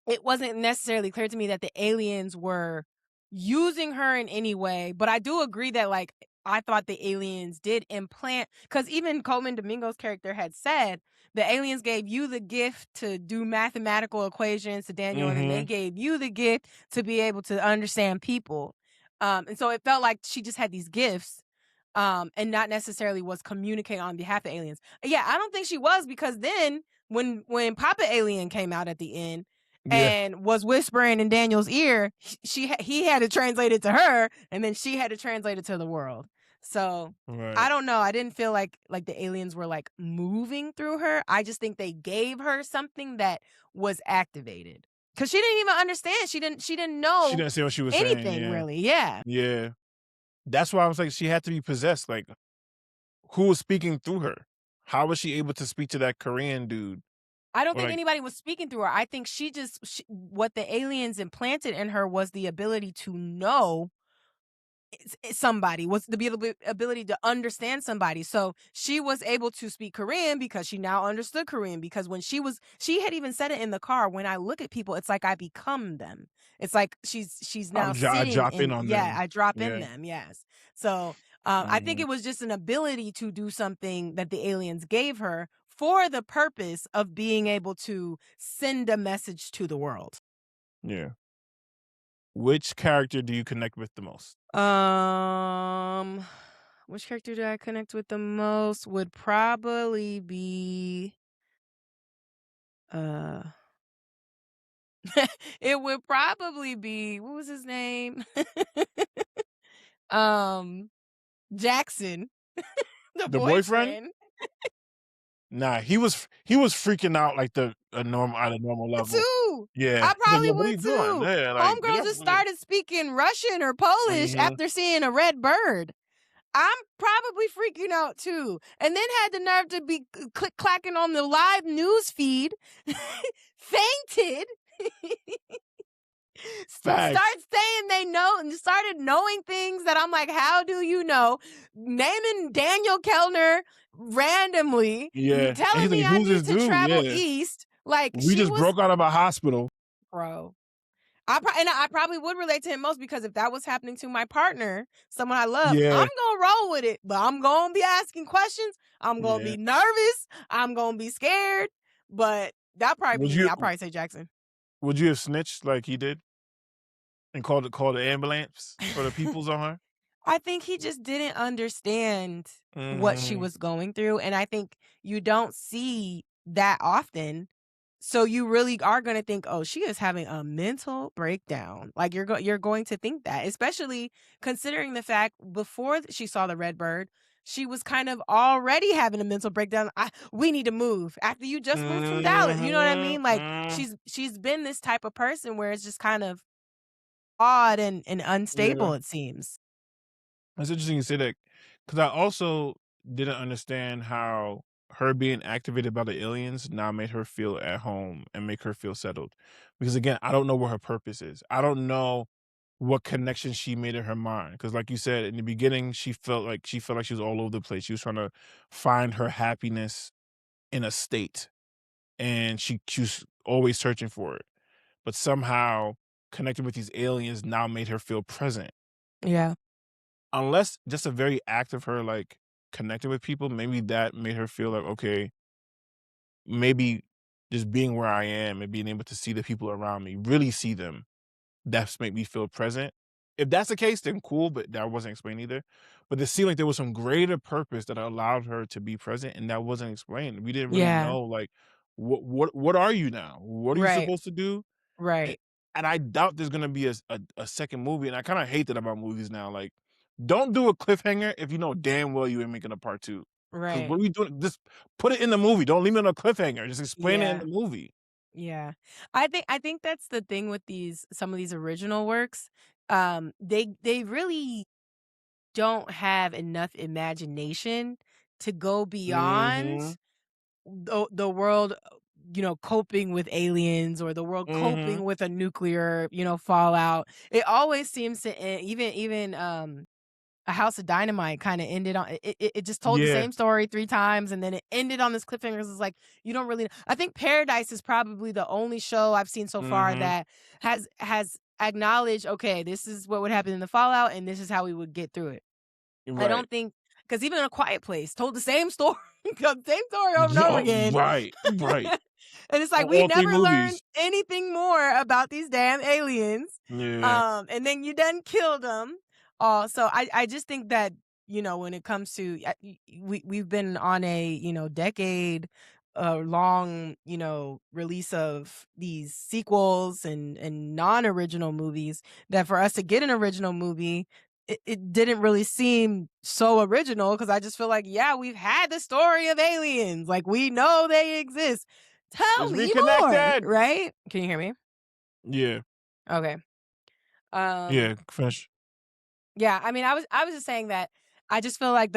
S2: It wasn't necessarily clear to me that the aliens were using her in any way, but I do agree that, like, I thought the aliens did implant, because even Coleman Domingo's character had said, "The aliens gave you the gift to do mathematical equations to Daniel, and then they
S1: Mhm.
S2: gave you the gift to be able to understand people." And so it felt like she just had these gifts, and not necessarily was communicating on behalf of aliens. Yeah, I don't think she was, because then when Papa Alien came out at the end
S1: Yeah.
S2: and was whispering in Daniel's ear, he had to translate it to her, and then she had to translate it to the world. So I
S1: Right.
S2: don't know. I didn't feel like the aliens were like moving through her. I just think they gave her something that was activated because she didn't even understand. She didn't
S1: She
S2: know
S1: didn't say what she was saying,
S2: anything
S1: yeah.
S2: really. Yeah.
S1: Yeah. That's why I was like, she had to be possessed, like, who was speaking through her? How was she able to speak to that Korean dude?
S2: I don't
S1: Or
S2: think
S1: like,
S2: anybody was speaking through her. I think what the aliens implanted in her was the ability to know somebody, was the ability to understand somebody. So she was able to speak Korean because she now understood Korean, because when she had even said it in the car, when I look at people, it's like I become them. It's like she's now
S1: I
S2: sitting
S1: drop in
S2: in,
S1: on
S2: yeah,
S1: them.
S2: I drop in
S1: Yeah.
S2: them. Yes. So I think
S1: Mhm.
S2: it was just an ability to do something that the aliens gave her for the purpose of being able to send a message to the world.
S1: Yeah. Which character do you connect with the most?
S2: Um, which character do I connect with the most would probably be uh it would probably be, what was his name? um Jackson, the
S1: The boyfriend?
S2: boyfriend.
S1: Nah, he was freaking out like the a normal at a normal level.
S2: Too.
S1: Yeah.
S2: I
S1: He's like,
S2: probably
S1: "Yo, what are you
S2: would
S1: doing?"
S2: too.
S1: Yeah, like, "Get
S2: Homegirl
S1: up."
S2: just
S1: Yeah.
S2: started speaking Russian or Polish
S1: Mhm.
S2: after seeing a red bird. I'm probably freaking out too. And then had the nerve to be click clacking on the live news feed, fainted,
S1: Facts.
S2: starts saying they know, and started knowing things that I'm like, how do you know? Naming Daniel Kellner randomly,
S1: Yeah. And he's
S2: telling me
S1: like,
S2: I
S1: "Who's this
S2: need to
S1: dude?"
S2: travel
S1: Yeah.
S2: east. Like
S1: "We
S2: she
S1: just
S2: was,
S1: broke out of a hospital."
S2: bro. I probably would relate to him most, because if that was happening to my partner, someone I love, I'm
S1: Yeah.
S2: gonna roll with it. But I'm gonna be asking questions. I'm gonna
S1: Yeah.
S2: be nervous. I'm gonna be scared. But that probably
S1: Would
S2: be me.
S1: you
S2: I'll probably say Jackson.
S1: would you have snitched like he did and called the ambulance or the peoples on her?
S2: I think he just didn't understand what she
S1: Mhm.
S2: was going through, and I think you don't see that often. So you really are gonna think, "Oh, she is having a mental breakdown." Like, you're going to think that, especially considering the fact before she saw the red bird, she was kind of already having a mental breakdown. "We need to move." After you just moved from Dallas, you know what I
S1: Mhm.
S2: mean? Like,
S1: Mhm.
S2: she's been this type of person where it's just kind of odd and
S1: Yeah.
S2: unstable, it seems.
S1: That's interesting you say that, because I also didn't understand how her being activated by the aliens now made her feel at home and make her feel settled. Because again, I don't know what her purpose is. I don't know what connection she made in her mind. Because like you said in the beginning, she felt like she was all over the place. She was trying to find her happiness in a state, and she was always searching for it. But somehow connecting with these aliens now made her feel present.
S2: Yeah.
S1: Unless just a very act of her, like, connecting with people, maybe that made her feel like, "Okay, maybe just being where I am and being able to see the people around me, really see them, that's made me feel present." If that's the case, then cool, but that wasn't explained either. But it seemed like there was some greater purpose that allowed her to be present, and that wasn't explained. We didn't really
S2: Yeah.
S1: know, like, what are you now? What are you
S2: Right.
S1: supposed to do? A
S2: Right.
S1: and I doubt there's gonna be a second movie, and I kinda hate that about movies now, like, don't do a cliffhanger if you know damn well you ain't making a part 2. 'Cause
S2: Right.
S1: what are we doing? Just put it in the movie, don't leave it on a cliffhanger, just explain it in
S2: Yeah.
S1: the movie.
S2: Yeah. I think that's the thing with these some of these original works. They really don't have enough imagination to go beyond
S1: Mhm,
S2: the world, coping with aliens, or the world
S1: mhm,
S2: coping with a nuclear, fallout. It always seems to even A House of Dynamite kinda ended on it just told the
S1: yeah,
S2: same story 3 times, and then it ended on this cliffhanger. It's like, you don't really, I think Paradise is probably the only show I've seen so far
S1: mhm,
S2: that has acknowledged, "Okay, this is what would happen in the fallout, and this is how we would get through it." I
S1: right.
S2: don't think, because even A Quiet Place told the same story, the same story over and over
S1: Yeah,
S2: again.
S1: right, right.
S2: And it's like, we
S1: All 3
S2: never learned
S1: movies.
S2: anything more about these damn aliens.
S1: Yeah,
S2: And then you done killed them. So I just think that, when it comes to, we've been on a, decade long, release of these sequels and non-original movies, that for us to get an original movie, it didn't really seem so original, because I just feel like, yeah, we've had the story of aliens. Like, we know they exist. Tell
S1: it's
S2: me more,
S1: reconnected.
S2: right? Can you hear me?
S1: Yeah,
S2: Okay. Um,
S1: yeah, finish.
S2: yeah, I mean, I was just saying that I just feel like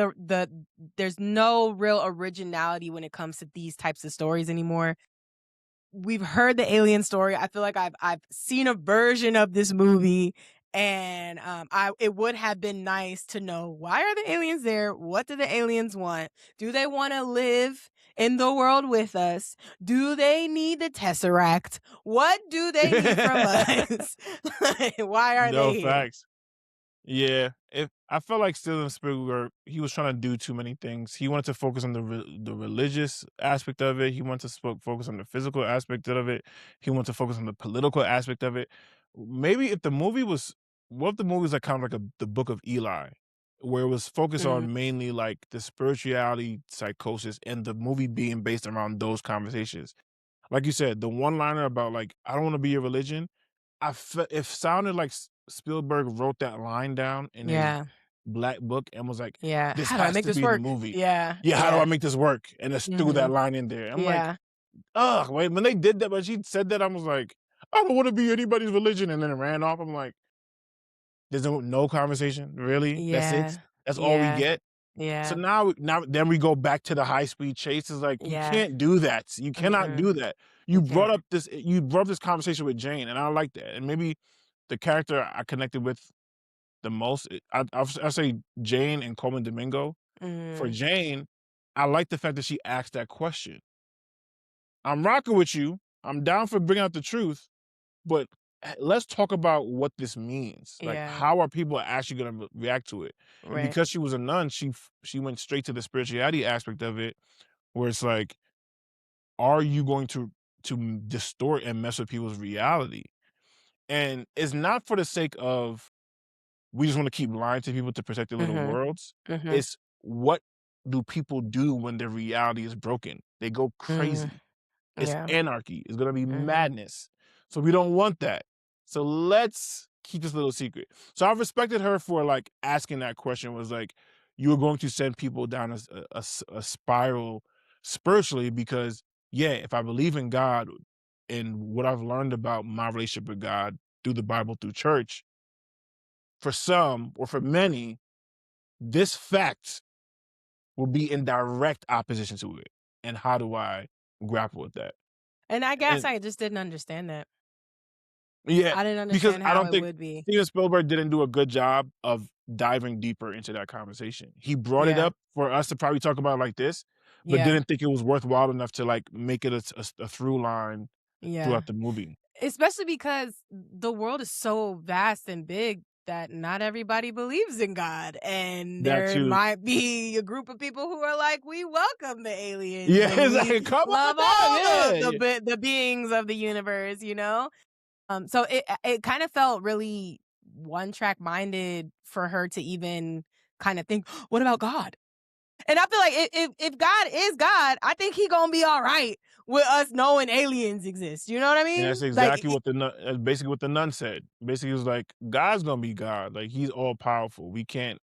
S2: there's no real originality when it comes to these types of stories anymore. We've heard the alien story. I feel like I've seen a version of this movie, and I it would have been nice to know, why are the aliens there? What do the aliens want? Do they want to live in the world with us? Do they need the Tesseract? What do they need from us? Like, why are
S1: No
S2: they here?
S1: facts. Yeah, if I felt like Steven Spielberg, he was trying to do too many things. He wanted to focus on the religious aspect of it. He wanted to focus on the physical aspect of it. He wanted to focus on the political aspect of it. Maybe if the movie was, what if the movie was like kind of like the Book of Eli, where it was focused
S2: Mm,
S1: on mainly like the spirituality, psychosis, and the movie being based around those conversations. Like you said, the one liner about like I don't want to be your religion. It sounded like Spielberg wrote that line down in his
S2: yeah,
S1: black book and was like,
S2: yeah.
S1: "This
S2: How do I
S1: has
S2: make
S1: to
S2: this
S1: be in the
S2: work?
S1: movie.
S2: Yeah,
S1: Yeah, how do I
S2: yeah.
S1: make this work?" And just threw that
S2: Mhm.
S1: line in there. I'm like,
S2: Yeah,
S1: "Ugh!" Wait, when they did that, when she said that, I was like, "I don't want to be anybody's religion," and then it ran off. I'm like, "There's no conversation, really? That's it?
S2: yeah,
S1: That's all we
S2: yeah,
S1: get?" So
S2: yeah,
S1: now then we go back to the high speed chase. It's like you
S2: yeah.
S1: can't do that. You cannot
S2: Mm-mm.
S1: do that.
S2: You can't.
S1: You brought up this conversation with Jane, and I like that. And maybe the character I connected with the most, I'll say Jane and Coleman Domingo. For
S2: Mm,
S1: Jane, I like the fact that she asked that question. I'm rocking with you. I'm down for bringing out the truth, but let's talk about what this means. Like,
S2: yeah,
S1: how are people actually going to react to it? And
S2: right.
S1: because she was a nun, she went straight to the spirituality aspect of it, where it's like, are you going to distort and mess with people's reality? And it's not for the sake of we just want to keep lying to people to protect their little
S2: Mhm,
S1: worlds.
S2: mhm,
S1: It's what do people do when their reality is broken? They go
S2: mm,
S1: crazy. It's
S2: yeah,
S1: anarchy. It's gonna be
S2: mhm,
S1: madness. So we don't want that. So let's keep this little secret. So I respected her for like asking that question. Was like, you were going to send people down a spiral spiritually because yeah, if I believe in God and what I've learned about my relationship with God through the Bible through church, for some or for many, this fact will be in direct opposition to it. And how do I grapple with that?
S2: and I guess
S1: And
S2: I just didn't understand that.
S1: yeah,
S2: I didn't
S1: because
S2: understand
S1: I
S2: how
S1: don't
S2: it
S1: think
S2: would be.
S1: Steven Spielberg didn't do a good job of diving deeper into that conversation. He brought it
S2: Yeah,
S1: up for us to probably talk about it like this, but
S2: yeah,
S1: didn't think it was worthwhile enough to like make it a through line
S2: yeah.
S1: throughout the movie.
S2: Especially because the world is so vast and big that not everybody believes in God, and
S1: That
S2: there
S1: too.
S2: might be a group of people who are like, "We welcome the aliens,
S1: Yeah,
S2: and
S1: it's
S2: we
S1: like, come on
S2: love
S1: down,
S2: all
S1: yeah, yeah.
S2: the beings of the universe," you know? So it kind of felt really one track minded for her to even kind of think, "What about God?" And I feel like if God is God, I think he gonna be all right with us knowing aliens exist. You know what I
S1: And
S2: mean?
S1: that's
S2: Like,
S1: exactly what the nun that's basically what the nun said. Basically, it was like, God's gonna be God. Like, he's all powerful. We can't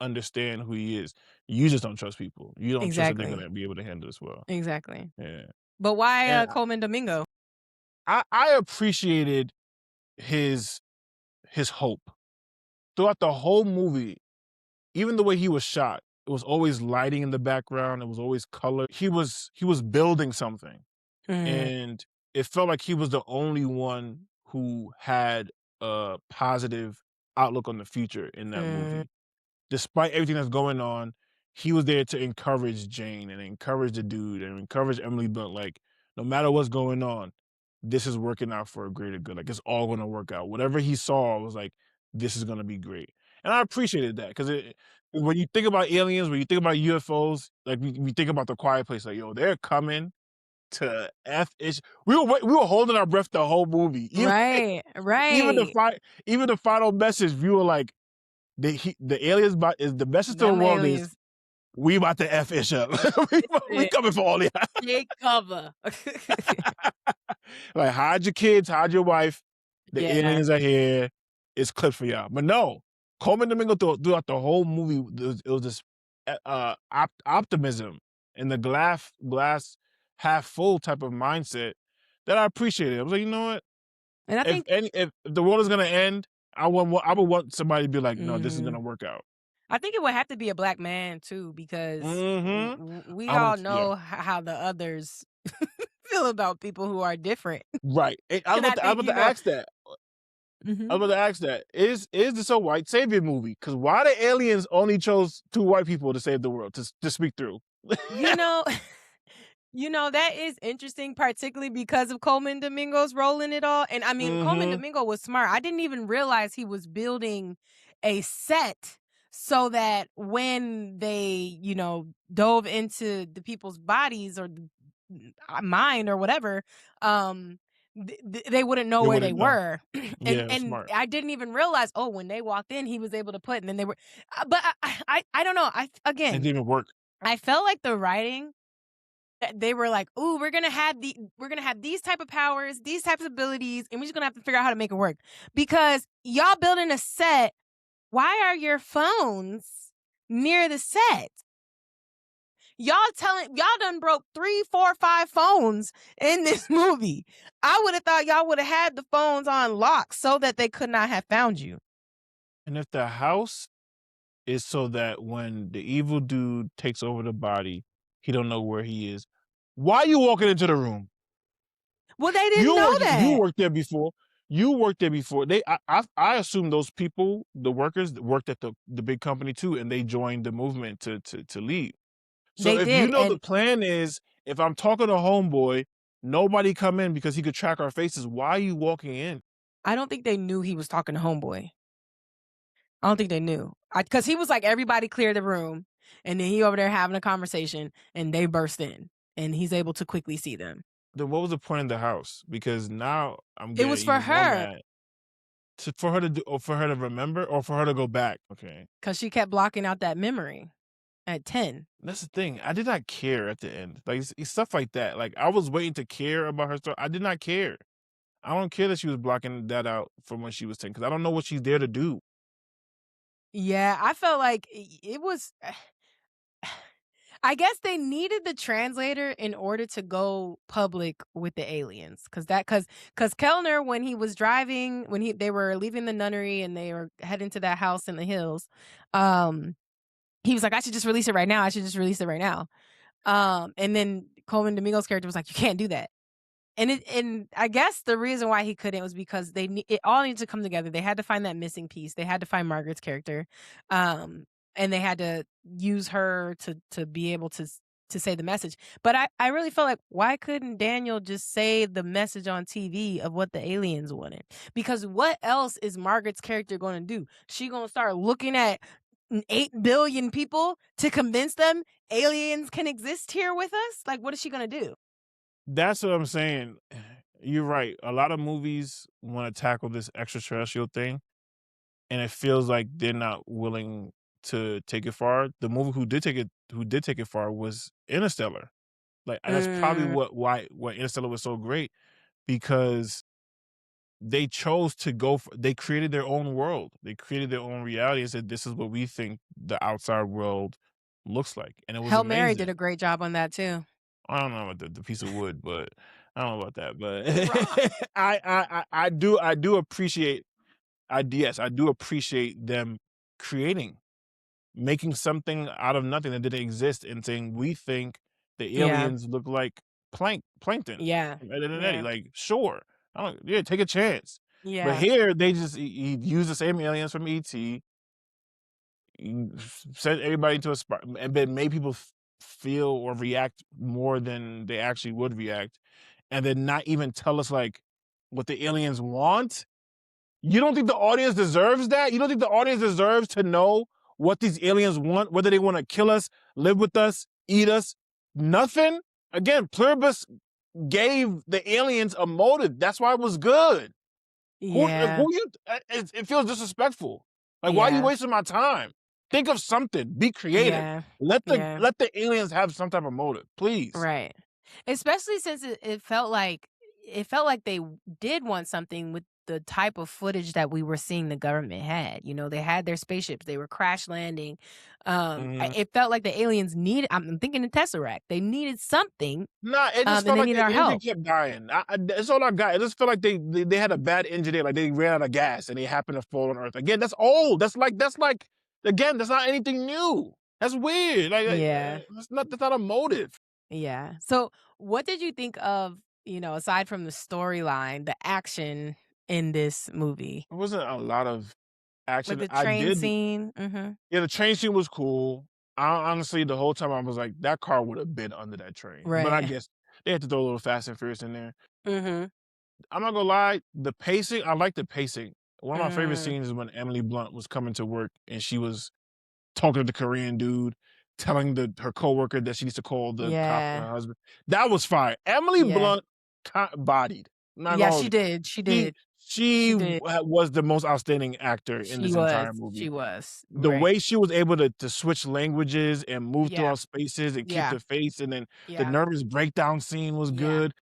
S1: understand who he is. You just don't trust people. You don't trust that they're
S2: exactly,
S1: gonna be able to handle this well.
S2: exactly.
S1: Yeah.
S2: But why
S1: And
S2: Coleman Domingo?
S1: I appreciated his hope. Throughout the whole movie, even the way he was shot, it was always lighting in the background, it was always color. He was building something,
S2: Mm,
S1: and it felt like he was the only one who had a positive outlook on the future in that
S2: mm,
S1: movie. Despite everything that's going on, he was there to encourage Jane and encourage the dude and encourage Emily Blunt, like, no matter what's going on, this is working out for a greater good. Like, it's all gonna work out. Whatever he saw was like, this is gonna be great. And I appreciated that because when you think about aliens, when you think about UFOs, like we think about the quiet place, like, yo, they're coming to F ish. We were holding our breath the whole movie.
S2: right,
S1: Even the
S2: right.
S1: even the final message, we were like, the aliens is the message to the
S2: Them
S1: world is
S2: aliens,
S1: we about to F ish up. we
S2: listen,
S1: coming for all y'all.
S2: take cover.
S1: Like, hide your kids, hide your wife. The
S2: Yeah,
S1: aliens are here. It's clips for y'all. But no, Coleman Domingo throughout the whole movie, it was this optimism and the glass half full type of mindset that I appreciated. I was like, you know what?
S2: and
S1: If the world is gonna end, I would want somebody to be like, no, this is
S2: mhm.
S1: gonna work out.
S2: I think it would have to be a black man too, because
S1: Mm-hmm.
S2: we
S1: I
S2: all
S1: want yeah.
S2: know how the others feel about people who are different.
S1: Right.
S2: And I
S1: I was
S2: think,
S1: about to ask that. I
S2: mhm.
S1: was about to ask that. Is this a white savior movie? Because why the aliens only chose 2 white people to save the world to speak through?
S2: You know, that is interesting, particularly because of Coleman Domingo's role in it all. And I mean, Coleman
S1: Mm-hmm.
S2: Domingo was smart. I didn't even realize he was building a set so that when they, dove into the people's bodies or mind or whatever, um, they wouldn't know
S1: They
S2: where they
S1: wouldn't know.
S2: were. and
S1: Yeah,
S2: and
S1: smart.
S2: I didn't even realize. Oh, when they walked in, he was able to put, and then they were. But I don't know.
S1: It
S2: Again,
S1: didn't even work.
S2: I felt like the writing they were like, "Ooh, we're gonna have these type of powers, these types of abilities, and we're just gonna have to figure out how to make it work." Because y'all building a set, why are your phones near the set? Y'all done broke 3, 4, 5 phones in this movie. I would have thought y'all would have had the phones on lock so that they could not have found you.
S1: And if the house is so that when the evil dude takes over the body, he don't know where he is. Why you walking into the room?
S2: Well, they didn't know
S1: You
S2: that.
S1: worked there before. You worked there before. I assume those people, the workers, worked at the big company too, and they joined the movement to leave. So
S2: They
S1: if you
S2: did,
S1: know the
S2: and
S1: plan is, if I'm talking to homeboy, nobody come in because he could track our faces. Why are you walking in?
S2: I don't think they knew he was talking to homeboy. I don't think they knew. Because he was like, everybody clear the room. And then he over there having a conversation and they burst in and he's able to quickly see them.
S1: Then what was the point of the house? Because now I'm
S2: It
S1: getting
S2: was for
S1: even more
S2: her
S1: mad. For her to do, or for her to remember, or for her to go back. Okay,
S2: because she kept blocking out that memory at 10.
S1: that's the thing. I did not care at the end. Like it's stuff like that. Like I was waiting to care about her story. I did not care. I don't care that she was blocking that out from when she was 10 because I don't know what she's there to do.
S2: Yeah, I felt like it was. I guess they needed the translator in order to go public with the aliens, because Kellner, when he was driving, when they were leaving the nunnery and they were heading to that house in the hills, um, he was like, "I should just release it right now. I should just release it right now." And then Coleman Domingo's character was like, "You can't do that." And I guess the reason why he couldn't was because it all needed to come together. They had to find that missing piece. They had to find Margaret's character, um, and they had to use her to be able to say the message. But I really felt like, why couldn't Daniel just say the message on TV of what the aliens wanted? Because what else is Margaret's character going to do? She going to start looking at 8 billion people to convince them aliens can exist here with us? Like, what is she going to do?
S1: That's what I'm saying. You're right. A lot of movies want to tackle this extraterrestrial thing, and it feels like they're not willing to take it far. The movie who did take it far was Interstellar. Like, and that's probably
S2: Mm,
S1: why Interstellar was so great because they chose to go for, they created their own world. They created their own reality and said, "This is what we think the outside world looks like," and it was
S2: Hail Mary did
S1: amazing.
S2: a great job on that too.
S1: I don't know about the piece of wood, but I don't know about that. But
S2: Rock.
S1: I do appreciate I do appreciate them creating making something out of nothing that didn't exist and saying we think the
S2: Yeah.
S1: aliens look like plankton
S2: Yeah.
S1: from Ed, Edd and Eddie.
S2: Yeah.
S1: Like, sure, I don't, yeah, take a chance. But
S2: Yeah.
S1: here they just he used the same aliens from ET, sent everybody to a spot, and then made people feel or react more than they actually would react, and then not even tell us like what the aliens want. You don't think the audience deserves that? You don't think the audience deserves to know what these aliens want, whether they want to kill us, live with us, eat us? Nothing. Again, Pluribus gave the aliens a motive. That's why it was good.
S2: Yeah.
S1: It feels disrespectful. Like, why are you
S2: Yeah.
S1: wasting my time? Think of something. Be creative.
S2: Yeah.
S1: Let the
S2: Yeah.
S1: let the aliens have some type of motive, please.
S2: Right. Especially since it felt like they did want something with the type of footage that we were seeing the government had. They had their spaceships, they were crash landing.
S1: Mhm.
S2: It felt like the aliens needed, I'm thinking the Tesseract. They needed something,
S1: Nah, it just
S2: and
S1: felt
S2: they
S1: like
S2: needed
S1: the
S2: our
S1: engine
S2: help.
S1: kept dying. That's all I got. It just felt like they had a bad engineer, like they ran out of gas and they happened to fall on Earth. Again, that's old. That's like Again, that's not anything new. That's weird.
S2: Yeah.
S1: That's not a motive.
S2: Yeah. So, what did you think of, aside from the storyline, the action in this movie?
S1: There wasn't a lot of
S2: Like
S1: action.
S2: the
S1: I
S2: train
S1: did
S2: scene? Mhm.
S1: Yeah, the train scene was cool. I honestly, the whole time I was like, that car would have been under that train. But I
S2: Right.
S1: guess they had to throw a little Fast and Furious in there.
S2: Mhm.
S1: I'm not gonna lie, the pacing, I like the pacing. One of my favorite
S2: Mm.
S1: scenes is when Emily Blunt was coming to work and she was talking to the Korean dude, telling her coworker that she needs to call the cops on
S2: Yeah.
S1: her husband. That was fire. Emily
S2: Yeah.
S1: Blunt bodied. I'm not
S2: Yeah,
S1: gonna hold
S2: she
S1: you.
S2: did, she
S1: She
S2: did.
S1: she
S2: She did.
S1: was the most outstanding actor in
S2: She
S1: this
S2: was.
S1: entire movie.
S2: She was.
S1: The
S2: Right.
S1: way she was able to switch languages and move
S2: Yeah.
S1: throughout spaces and keep
S2: Yeah.
S1: the face, and then the
S2: Yeah.
S1: nervous breakdown scene was
S2: Yeah.
S1: good.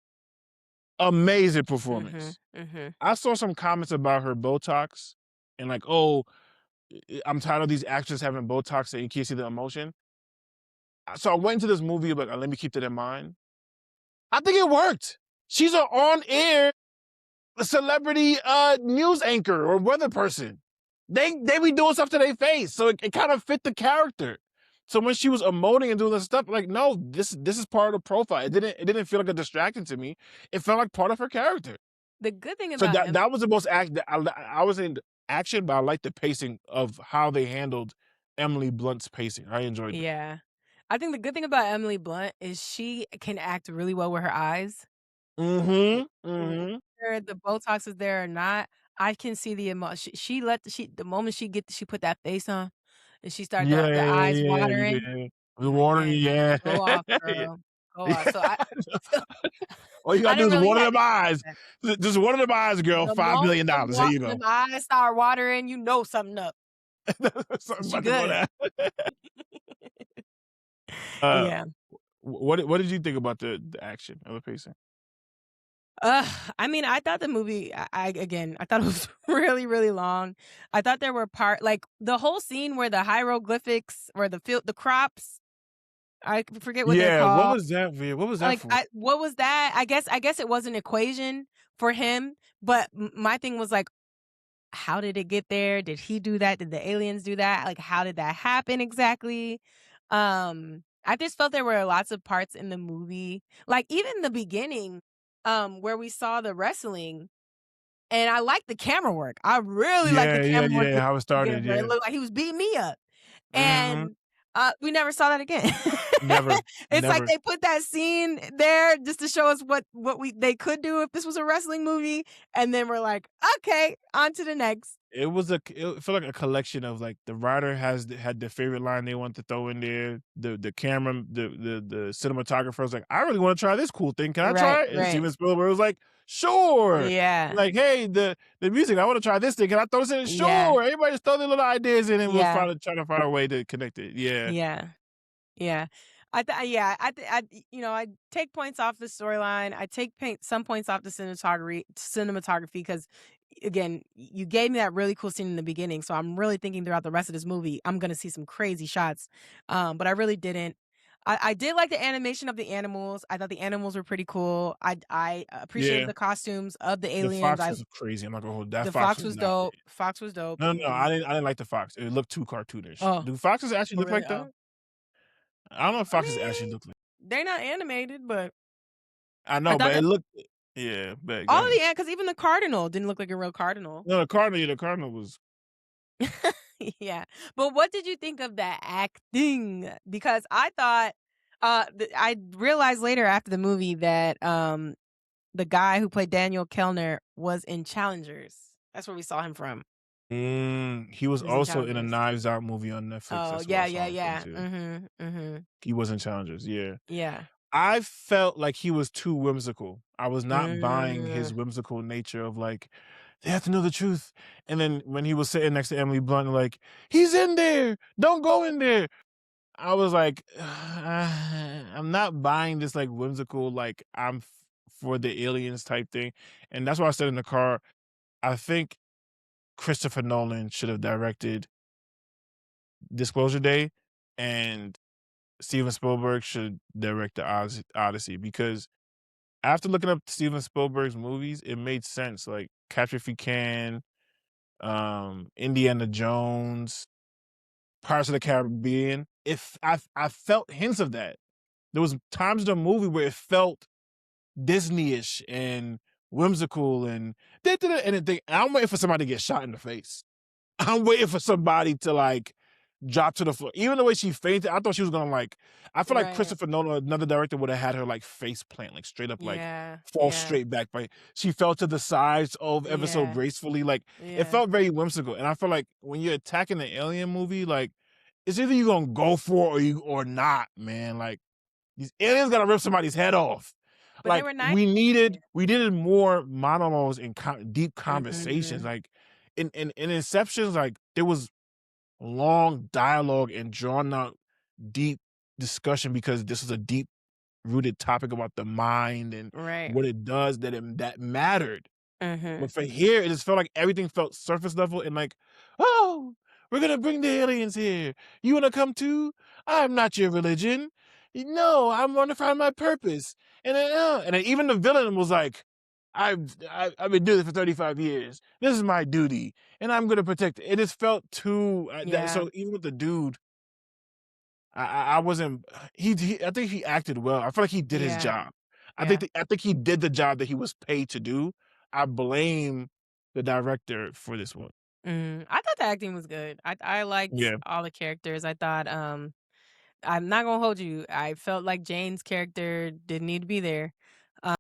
S1: Amazing
S2: Mhm.
S1: performance.
S2: Mhm.
S1: I saw some comments about her Botox and like, "Oh, I'm tired of these actors having Botox and you can't see the emotion." So I went into this movie, but let me keep that in mind. I think it worked. She's an on-air celebrity news anchor or weather person. They be doing stuff to their face, so it kind of fit the character. So when she was emoting and doing this stuff, like, no, this is part of the profile. It didn't feel like a distraction to me. It felt like part of her character.
S2: The good thing
S1: So
S2: about
S1: that was the most act. I was in action, but I liked the pacing of how they handled Emily Blunt's pacing. I enjoyed that.
S2: Yeah. I think the good thing about Emily Blunt is she can act really well with her eyes.
S1: Mm-hmm. Mm-hmm.
S2: Whether the Botox is there or not, I can see the emotion. She let the moment she put that face on and she start
S1: Yeah,
S2: the
S1: yeah,
S2: eyes
S1: yeah,
S2: watering,
S1: yeah.
S2: I'm
S1: The
S2: like,
S1: water,
S2: "Man,
S1: yeah.
S2: go off,
S1: Yeah.
S2: girl. Go off." So I
S1: All you
S2: I
S1: gotta do
S2: didn't
S1: is
S2: really
S1: water
S2: have
S1: them
S2: to do
S1: eyes.
S2: that.
S1: Just water them eyes, girl.
S2: The
S1: $5
S2: moment
S1: million. Here you
S2: them
S1: go.
S2: eyes start watering, you know something up.
S1: Something
S2: She
S1: about to go
S2: good.
S1: down. Uh,
S2: Yeah.
S1: what did you think about the action of the pacing?
S2: I mean, I thought the movie I thought it was really, really long. I thought there were like, the whole scene where the hieroglyphics or the crops, I forget what they're
S1: Yeah, what
S2: called.
S1: was that for? What was that
S2: Like,
S1: for?
S2: what was that? I guess it was an equation for him, but my thing was like, how did it get there? Did he do that? Did the aliens do that? Like, how did that happen exactly? I just felt there were lots of parts in the movie, like even the beginning, where we saw the wrestling, and I liked the camera work. I really liked the
S1: Yeah, yeah,
S2: camera work in
S1: yeah. How it
S2: the beginning
S1: started,
S2: where it
S1: yeah.
S2: looked like he was beating me up.
S1: Mhm.
S2: And, we never saw that again.
S1: Never,
S2: It's like
S1: never.
S2: they put that scene there just to show us what they could do if this was a wrestling movie, and then we're like, "Okay, on to the next."
S1: It felt like a collection of, like, the writer had their favorite line they want to throw in there. The camera, the cinematographer was like, "I really wanna try this cool thing. Can I
S2: Right,
S1: try it?" And
S2: right.
S1: Steven Spielberg was like, "Sure."
S2: Yeah,
S1: Like, "Hey, the music, I wanna try this thing. Can I throw this in?"
S2: yeah,
S1: "Sure." Everybody just throw their little ideas in and we'll
S2: yeah,
S1: trying to find a way to connect it. Yeah.
S2: yeah. Yeah. Yeah, I take points off the storyline. I take some points off the cinematography because again, you gave me that really cool scene in the beginning, so I'm really thinking throughout the rest of this movie I'm going to see some crazy shots. But I really didn't. I did like the animation of the animals. I thought the animals were pretty cool. I appreciated
S1: Yeah.
S2: the costumes of the
S1: The
S2: aliens.
S1: fox
S2: I
S1: was crazy, I'm not gonna hold that
S2: The
S1: fox
S2: fox
S1: was
S2: was
S1: not
S2: dope. Fox was dope.
S1: No, no, I didn't like the fox. It looked too cartoonish.
S2: Oh,
S1: Do foxes actually
S2: oh
S1: look
S2: really?
S1: like
S2: Oh.
S1: that? I don't know if
S2: I
S1: foxes actually
S2: mean,
S1: look like
S2: they're not animated, but
S1: I
S2: I
S1: know,
S2: thought
S1: but it
S2: that
S1: looked yeah, but go
S2: all of
S1: ahead.
S2: the because even the cardinal didn't look like a real cardinal.
S1: No, the cardinal was
S2: Yeah. But what did you think of that acting? Because I thought, I realized later after the movie that, the guy who played Daniel Kellner was in Challengers. That's where we saw him from.
S1: he was
S2: He was in
S1: also in a
S2: Challengers.
S1: Knives Out movie on Netflix,
S2: Oh,
S1: that's where I
S2: yeah, yeah,
S1: saw him from
S2: yeah.
S1: too.
S2: Mhm, mhm.
S1: He was in Challengers, yeah.
S2: Yeah.
S1: I felt like he was too whimsical. I was not buying his
S2: Mm.
S1: whimsical nature of like, "They have to know the truth," and then when he was sitting next to Emily Blunt, like, "He's in there! Don't go in there!" I was like, I'm not buying this like whimsical, like for the aliens type thing. And that's why I said in the car, I think Christopher Nolan should have directed Disclosure Day and Steven Spielberg should direct the Odyssey because after looking up Steven Spielberg's movies, it made sense. Like Catch If You Can, Indiana Jones, Pirates of the Caribbean. If I felt hints of that. There was times in the movie where it felt Disney-ish and whimsical and I'm waiting for somebody to get shot in the face. I'm waiting for somebody to like drop to the floor. Even the way she fainted, I thought she was gonna like. I feel like
S2: Right.
S1: Christopher Nolan, another director, would have had her like face plant, like straight up, like
S2: Yeah.
S1: fall
S2: Yeah.
S1: straight back. Like she fell to the sides of ever so
S2: Yeah.
S1: gracefully. Like it
S2: Yeah.
S1: felt very whimsical. And I feel like when you're attacking an alien movie, like it's either you gonna go for it or not, man. Like these aliens gotta rip somebody's head off.
S2: But they
S1: Like
S2: were nice.
S1: we needed more monologues and deep conversations.
S2: Mhm.
S1: Like in Inceptions, like there was long dialogue and drawn out deep discussion because this is a deep rooted topic about the mind and
S2: Right.
S1: what it does that mattered.
S2: Mhm.
S1: But for here, it just felt like everything felt surface level and like, oh, we're gonna bring the aliens here. You wanna come too? I'm not your religion. No, I'm gonna find my purpose. And then even the villain was like, I've been doing this for 35 years. This is my duty, and I'm gonna protect it. It just felt too.
S2: Yeah.
S1: So even with the dude, I wasn't. I think he acted well. I feel like he did his
S2: Yeah.
S1: job.
S2: Yeah.
S1: I think he did the job that he was paid to do. I blame the director for this one.
S2: I thought the acting was good. I liked
S1: Yeah,
S2: all the characters. I thought, I'm not gonna hold you. I felt like Jane's character didn't need to be there.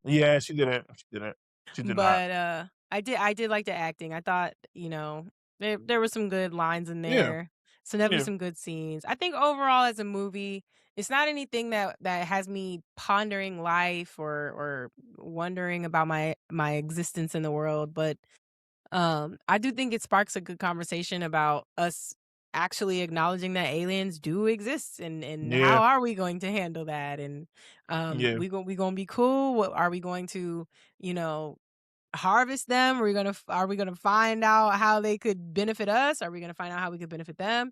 S1: yeah, she didn't. She didn't. She did not.
S2: But, I did like the acting. I thought, there were some good lines in
S1: Yeah,
S2: there. So definitely
S1: yeah,
S2: some good scenes. I think overall as a movie, it's not anything that has me pondering life or wondering about my existence in the world, but I do think it sparks a good conversation about us actually acknowledging that aliens do exist and how
S1: yeah,
S2: are we going to handle that and
S1: yeah,
S2: we going to be cool? What are we going to, you know, harvest them? Are we going to find out how they could benefit us? Are we going to find out how we could benefit them?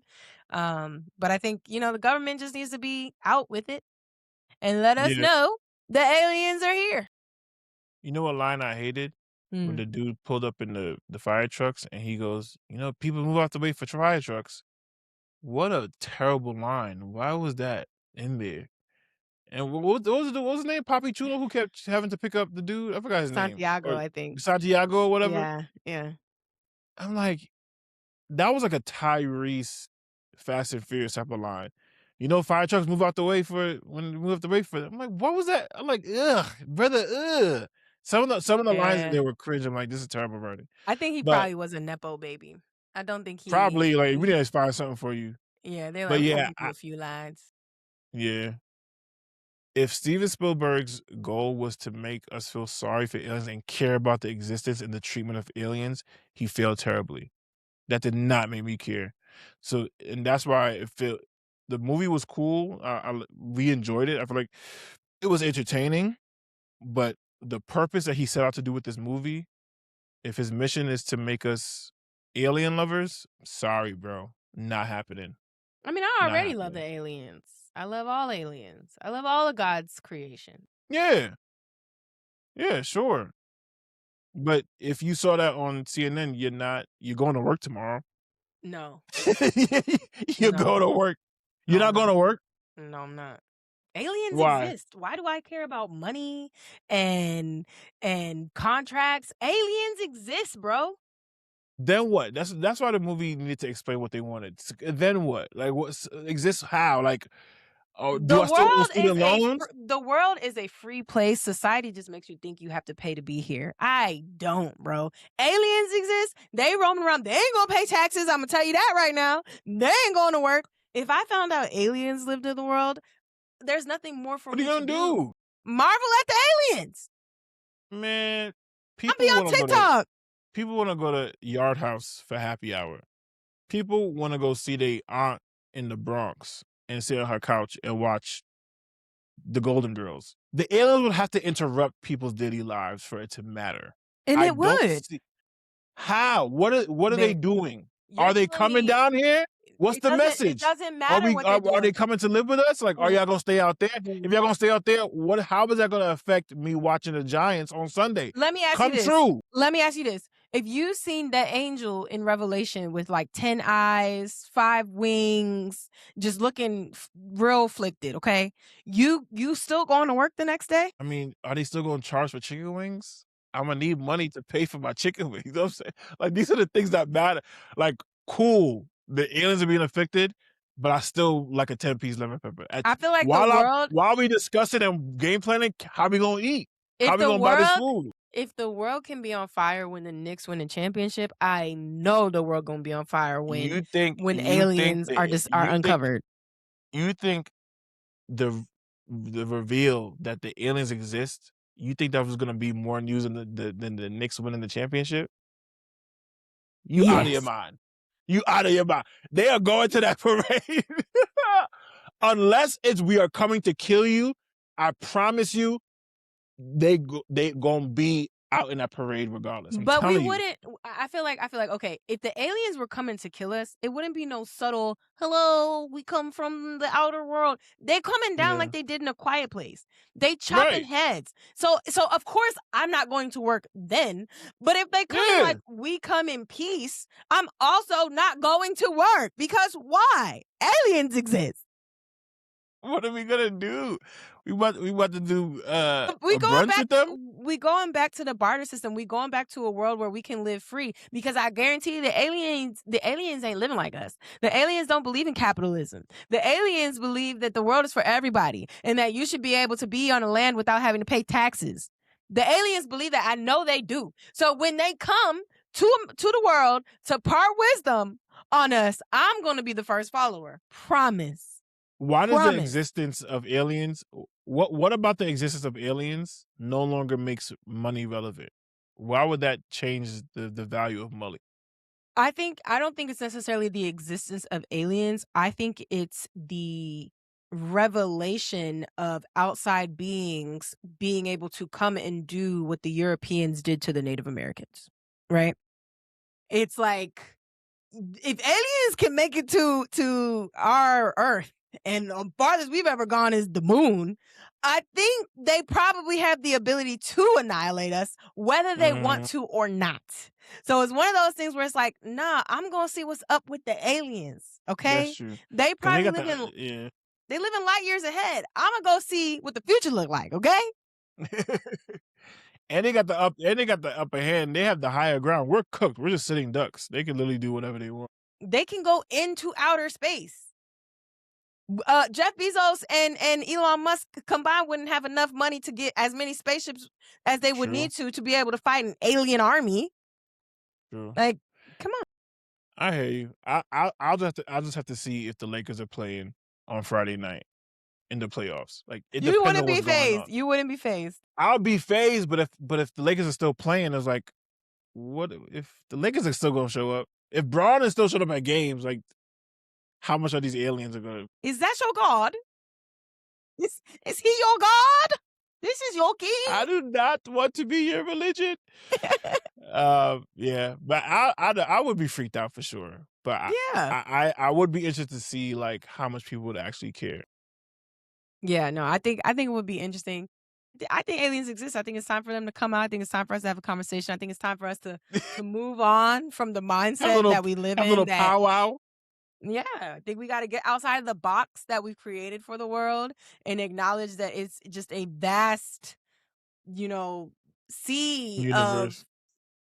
S2: But I think, the government just needs to be out with it and let us
S1: yeah.
S2: know the aliens are here.
S1: You know what line I hated? When
S2: Mm.
S1: the dude pulled up in the fire trucks and he goes, people move out the way for fire trucks. What a terrible line. Why was that in there? And what was his name? Papi Chulo, who kept having to pick up the dude? I forgot his name.
S2: Santiago,
S1: Or
S2: I think.
S1: Santiago or whatever.
S2: Yeah, yeah.
S1: I'm like, that was like a Tyrese Fast and Furious type of line. Fire trucks move out the way for when they move out the way for them. I'm like, what was that? I'm like, ugh, brother, ugh. Some of the lines in
S2: Yeah.
S1: there were cringe. I'm like, this is terrible writing.
S2: I think he
S1: But
S2: probably was a nepo baby. I don't think
S1: probably like we
S2: he
S1: need to find something for you.
S2: yeah, they're
S1: But
S2: like, "We're gonna
S1: yeah,
S2: give you a few lines."
S1: yeah. If Steven Spielberg's goal was to make us feel sorry for aliens and care about the existence and the treatment of aliens, he failed terribly. That did not make me care. So, and that's why it felt the movie was cool. We enjoyed it. I feel like it was entertaining, but the purpose that he set out to do with this movie, if his mission is to make us alien lovers, sorry, bro, not happening.
S2: I mean, I
S1: Not
S2: already love the
S1: happening.
S2: aliens. I love all aliens. I love all of God's creation.
S1: Yeah, yeah, sure. But if you saw that on CNN, you're going to work tomorrow.
S2: No.
S1: You're going
S2: No.
S1: to work. You're
S2: No, I'm
S1: not going
S2: not.
S1: to work?
S2: No, I'm not. Aliens
S1: Why?
S2: exist. Why do I care about money and contracts? Aliens exist, bro.
S1: Then what? That's why the movie needed to explain what they wanted. Then what? Like what exists how? Like, oh, do
S2: The
S1: I still owe
S2: world is
S1: student loans?
S2: a free place. Society just makes you think you have to pay to be here. I don't, bro. Aliens exist. They roaming around. They ain't gonna pay taxes. I'm gonna tell you that right now. They ain't going to work. If I found out aliens lived in the world, there's nothing more for
S1: What are you
S2: me to
S1: gonna
S2: do.
S1: do?
S2: Marvel at the aliens.
S1: Man,
S2: I'm be
S1: people
S2: on
S1: wanna go to
S2: TikTok.
S1: people wanna go to Yard House for happy hour. People wanna go see their aunt in the Bronx and sit on her couch and watch The Golden Girls. The aliens would have to interrupt people's daily lives for it to matter.
S2: And
S1: I
S2: it
S1: don't
S2: would.
S1: see how. What are they
S2: They
S1: doing?
S2: You're
S1: Are they
S2: telling
S1: coming
S2: me
S1: down here? What's
S2: it
S1: the
S2: doesn't
S1: message? Are
S2: matter
S1: we
S2: what they're
S1: are they
S2: doing.
S1: coming to live with us? Like, are
S2: Mm,
S1: y'all gonna stay out there? If
S2: mm.
S1: y'all gonna stay out there, how is that gonna affect me watching the Giants on Sunday?
S2: Let me ask you
S1: Come
S2: this.
S1: true.
S2: Let me ask you this. if you seen that angel in Revelation with like 10 eyes, 5 wings, just looking real afflicted, okay? You still going to work the next day?
S1: I mean, are they still gonna charge for chicken wings? Imma need money to pay for my chicken wings, you know what I'm saying? Like, these are the things that matter. Like, cool, the aliens are being affected, but I still like a 10-piece lemon pepper.
S2: I feel like the world
S1: While we discussing and game planning, how we gonna eat? How
S2: if
S1: we
S2: the
S1: gonna buy this
S2: world
S1: food?
S2: if the world can be on fire when the Knicks win a championship, I know the world gonna be on fire when aliens are uncovered.
S1: You think the the reveal that the aliens exist, you think that was gonna be more news than the Knicks winning the championship? You out of your
S2: Yes.
S1: mind. You out of your mind. They are going to that parade. Unless it's we are coming to kill you, I promise you, they gonna be out in that parade regardless. I'm
S2: But we
S1: telling you.
S2: wouldn't I feel like okay, if the aliens were coming to kill us, it wouldn't be no subtle, "Hello, we come from the outer world." They coming down
S1: Yeah.
S2: like they did in A Quiet Place. They chopping
S1: Right.
S2: heads. So of course I'm not going to work then, but if they come in
S1: Yeah.
S2: like we come in peace, I'm also not going to work because why? Aliens exist.
S1: What are we gonna do? We about to do
S2: We
S1: a
S2: going
S1: brunch
S2: back
S1: with them?
S2: we going back to the barter system. We going back to a world where we can live free because I guarantee you the aliens ain't living like us. The aliens don't believe in capitalism. The aliens believe that the world is for everybody and that you should be able to be on a land without having to pay taxes. The aliens believe that. I know they do. So when they come to the world to part wisdom on us, I'm going to be the first follower. Promise.
S1: Why does the
S2: Promise.
S1: existence of aliens what about the existence of aliens no longer makes money relevant? Why would that change the value of money?
S2: I don't think it's necessarily the existence of aliens. I think it's the revelation of outside beings being able to come and do what the Europeans did to the Native Americans. Right? It's like if aliens can make it to our Earth, and the farthest we've ever gone is the moon, I think they probably have the ability to annihilate us, whether they want to or not. So it's one of those things where it's like, nah, I'm gonna see what's up with the aliens.
S1: That's
S2: Okay,
S1: true.
S2: they
S1: 'Cause they
S2: probably
S1: got the
S2: they live in light years ahead. I'm gonna go see what the future look like. Okay,
S1: and they got the upper hand. They have the higher ground. We're cooked. We're just sitting ducks. They can literally do whatever they want.
S2: they can go into outer space. Jeff Bezos and Elon Musk combined wouldn't have enough money to get as many spaceships as they would
S1: True.
S2: need to be able to fight an alien army.
S1: True.
S2: Like, come on.
S1: I hear you. I'll just have to see if the Lakers are playing on Friday night in the playoffs. Like it
S2: You
S1: depends
S2: wouldn't
S1: on
S2: be
S1: what's going
S2: phased.
S1: on.
S2: You wouldn't be phased.
S1: I'll be phased, but if the Lakers are still playing, it's like, what if the Lakers are still gonna show up? If Braun is still showing up at games, like how much are these aliens are gonna?
S2: Is that your God? Is he your God? This is your king?
S1: I do not want to be your religion. Yeah, but I would be freaked out for sure. But
S2: Yeah.
S1: I would be interested to see like how much people would actually care.
S2: Yeah, no, I think it would be interesting. I think aliens exist. I think it's time for them to come out. I think it's time for us to have a conversation. I think it's time for us to move on from the mindset that we live
S1: have a
S2: in
S1: little
S2: that
S1: powwow.
S2: yeah, I think we got to get outside of the box that we've created for the world and acknowledge that it's just a vast, you know, sea of
S1: Universe.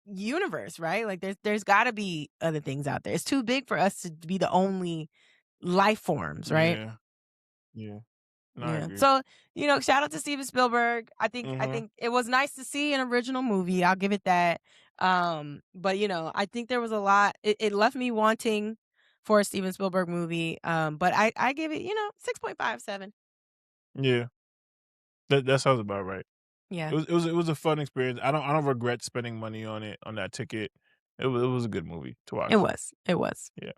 S2: universe, right? Like there's got to be other things out there. It's too big for us to be the only life forms, right?
S1: Yeah. Yeah. No, I
S2: Yeah.
S1: agree.
S2: So, shout out to Steven Spielberg. I
S1: Mhm.
S2: think it was nice to see an original movie. I'll give it that. But I think there was a lot it left me wanting for a Steven Spielberg movie. But I give it, 6.57.
S1: Yeah. That sounds about right.
S2: Yeah.
S1: It was a fun experience. I don't regret spending money on it on that ticket. It was a good movie to
S2: It
S1: watch.
S2: was. It was.
S1: Yeah.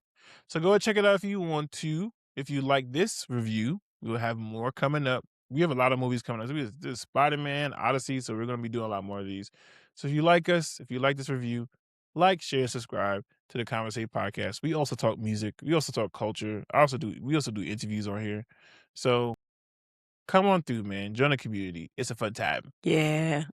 S1: So go and check it out if you want to. If you like this review, we'll have more coming up. We have a lot of movies coming up. So there's Spider-Man, Odyssey, so we're going to be doing a lot more of these. So if you like us, if you like this review, like, share, subscribe to the Conversate podcast. We also talk music. We also talk culture. We also do interviews on here. So come on through, man. Join the community. It's a fun time.
S2: Yeah.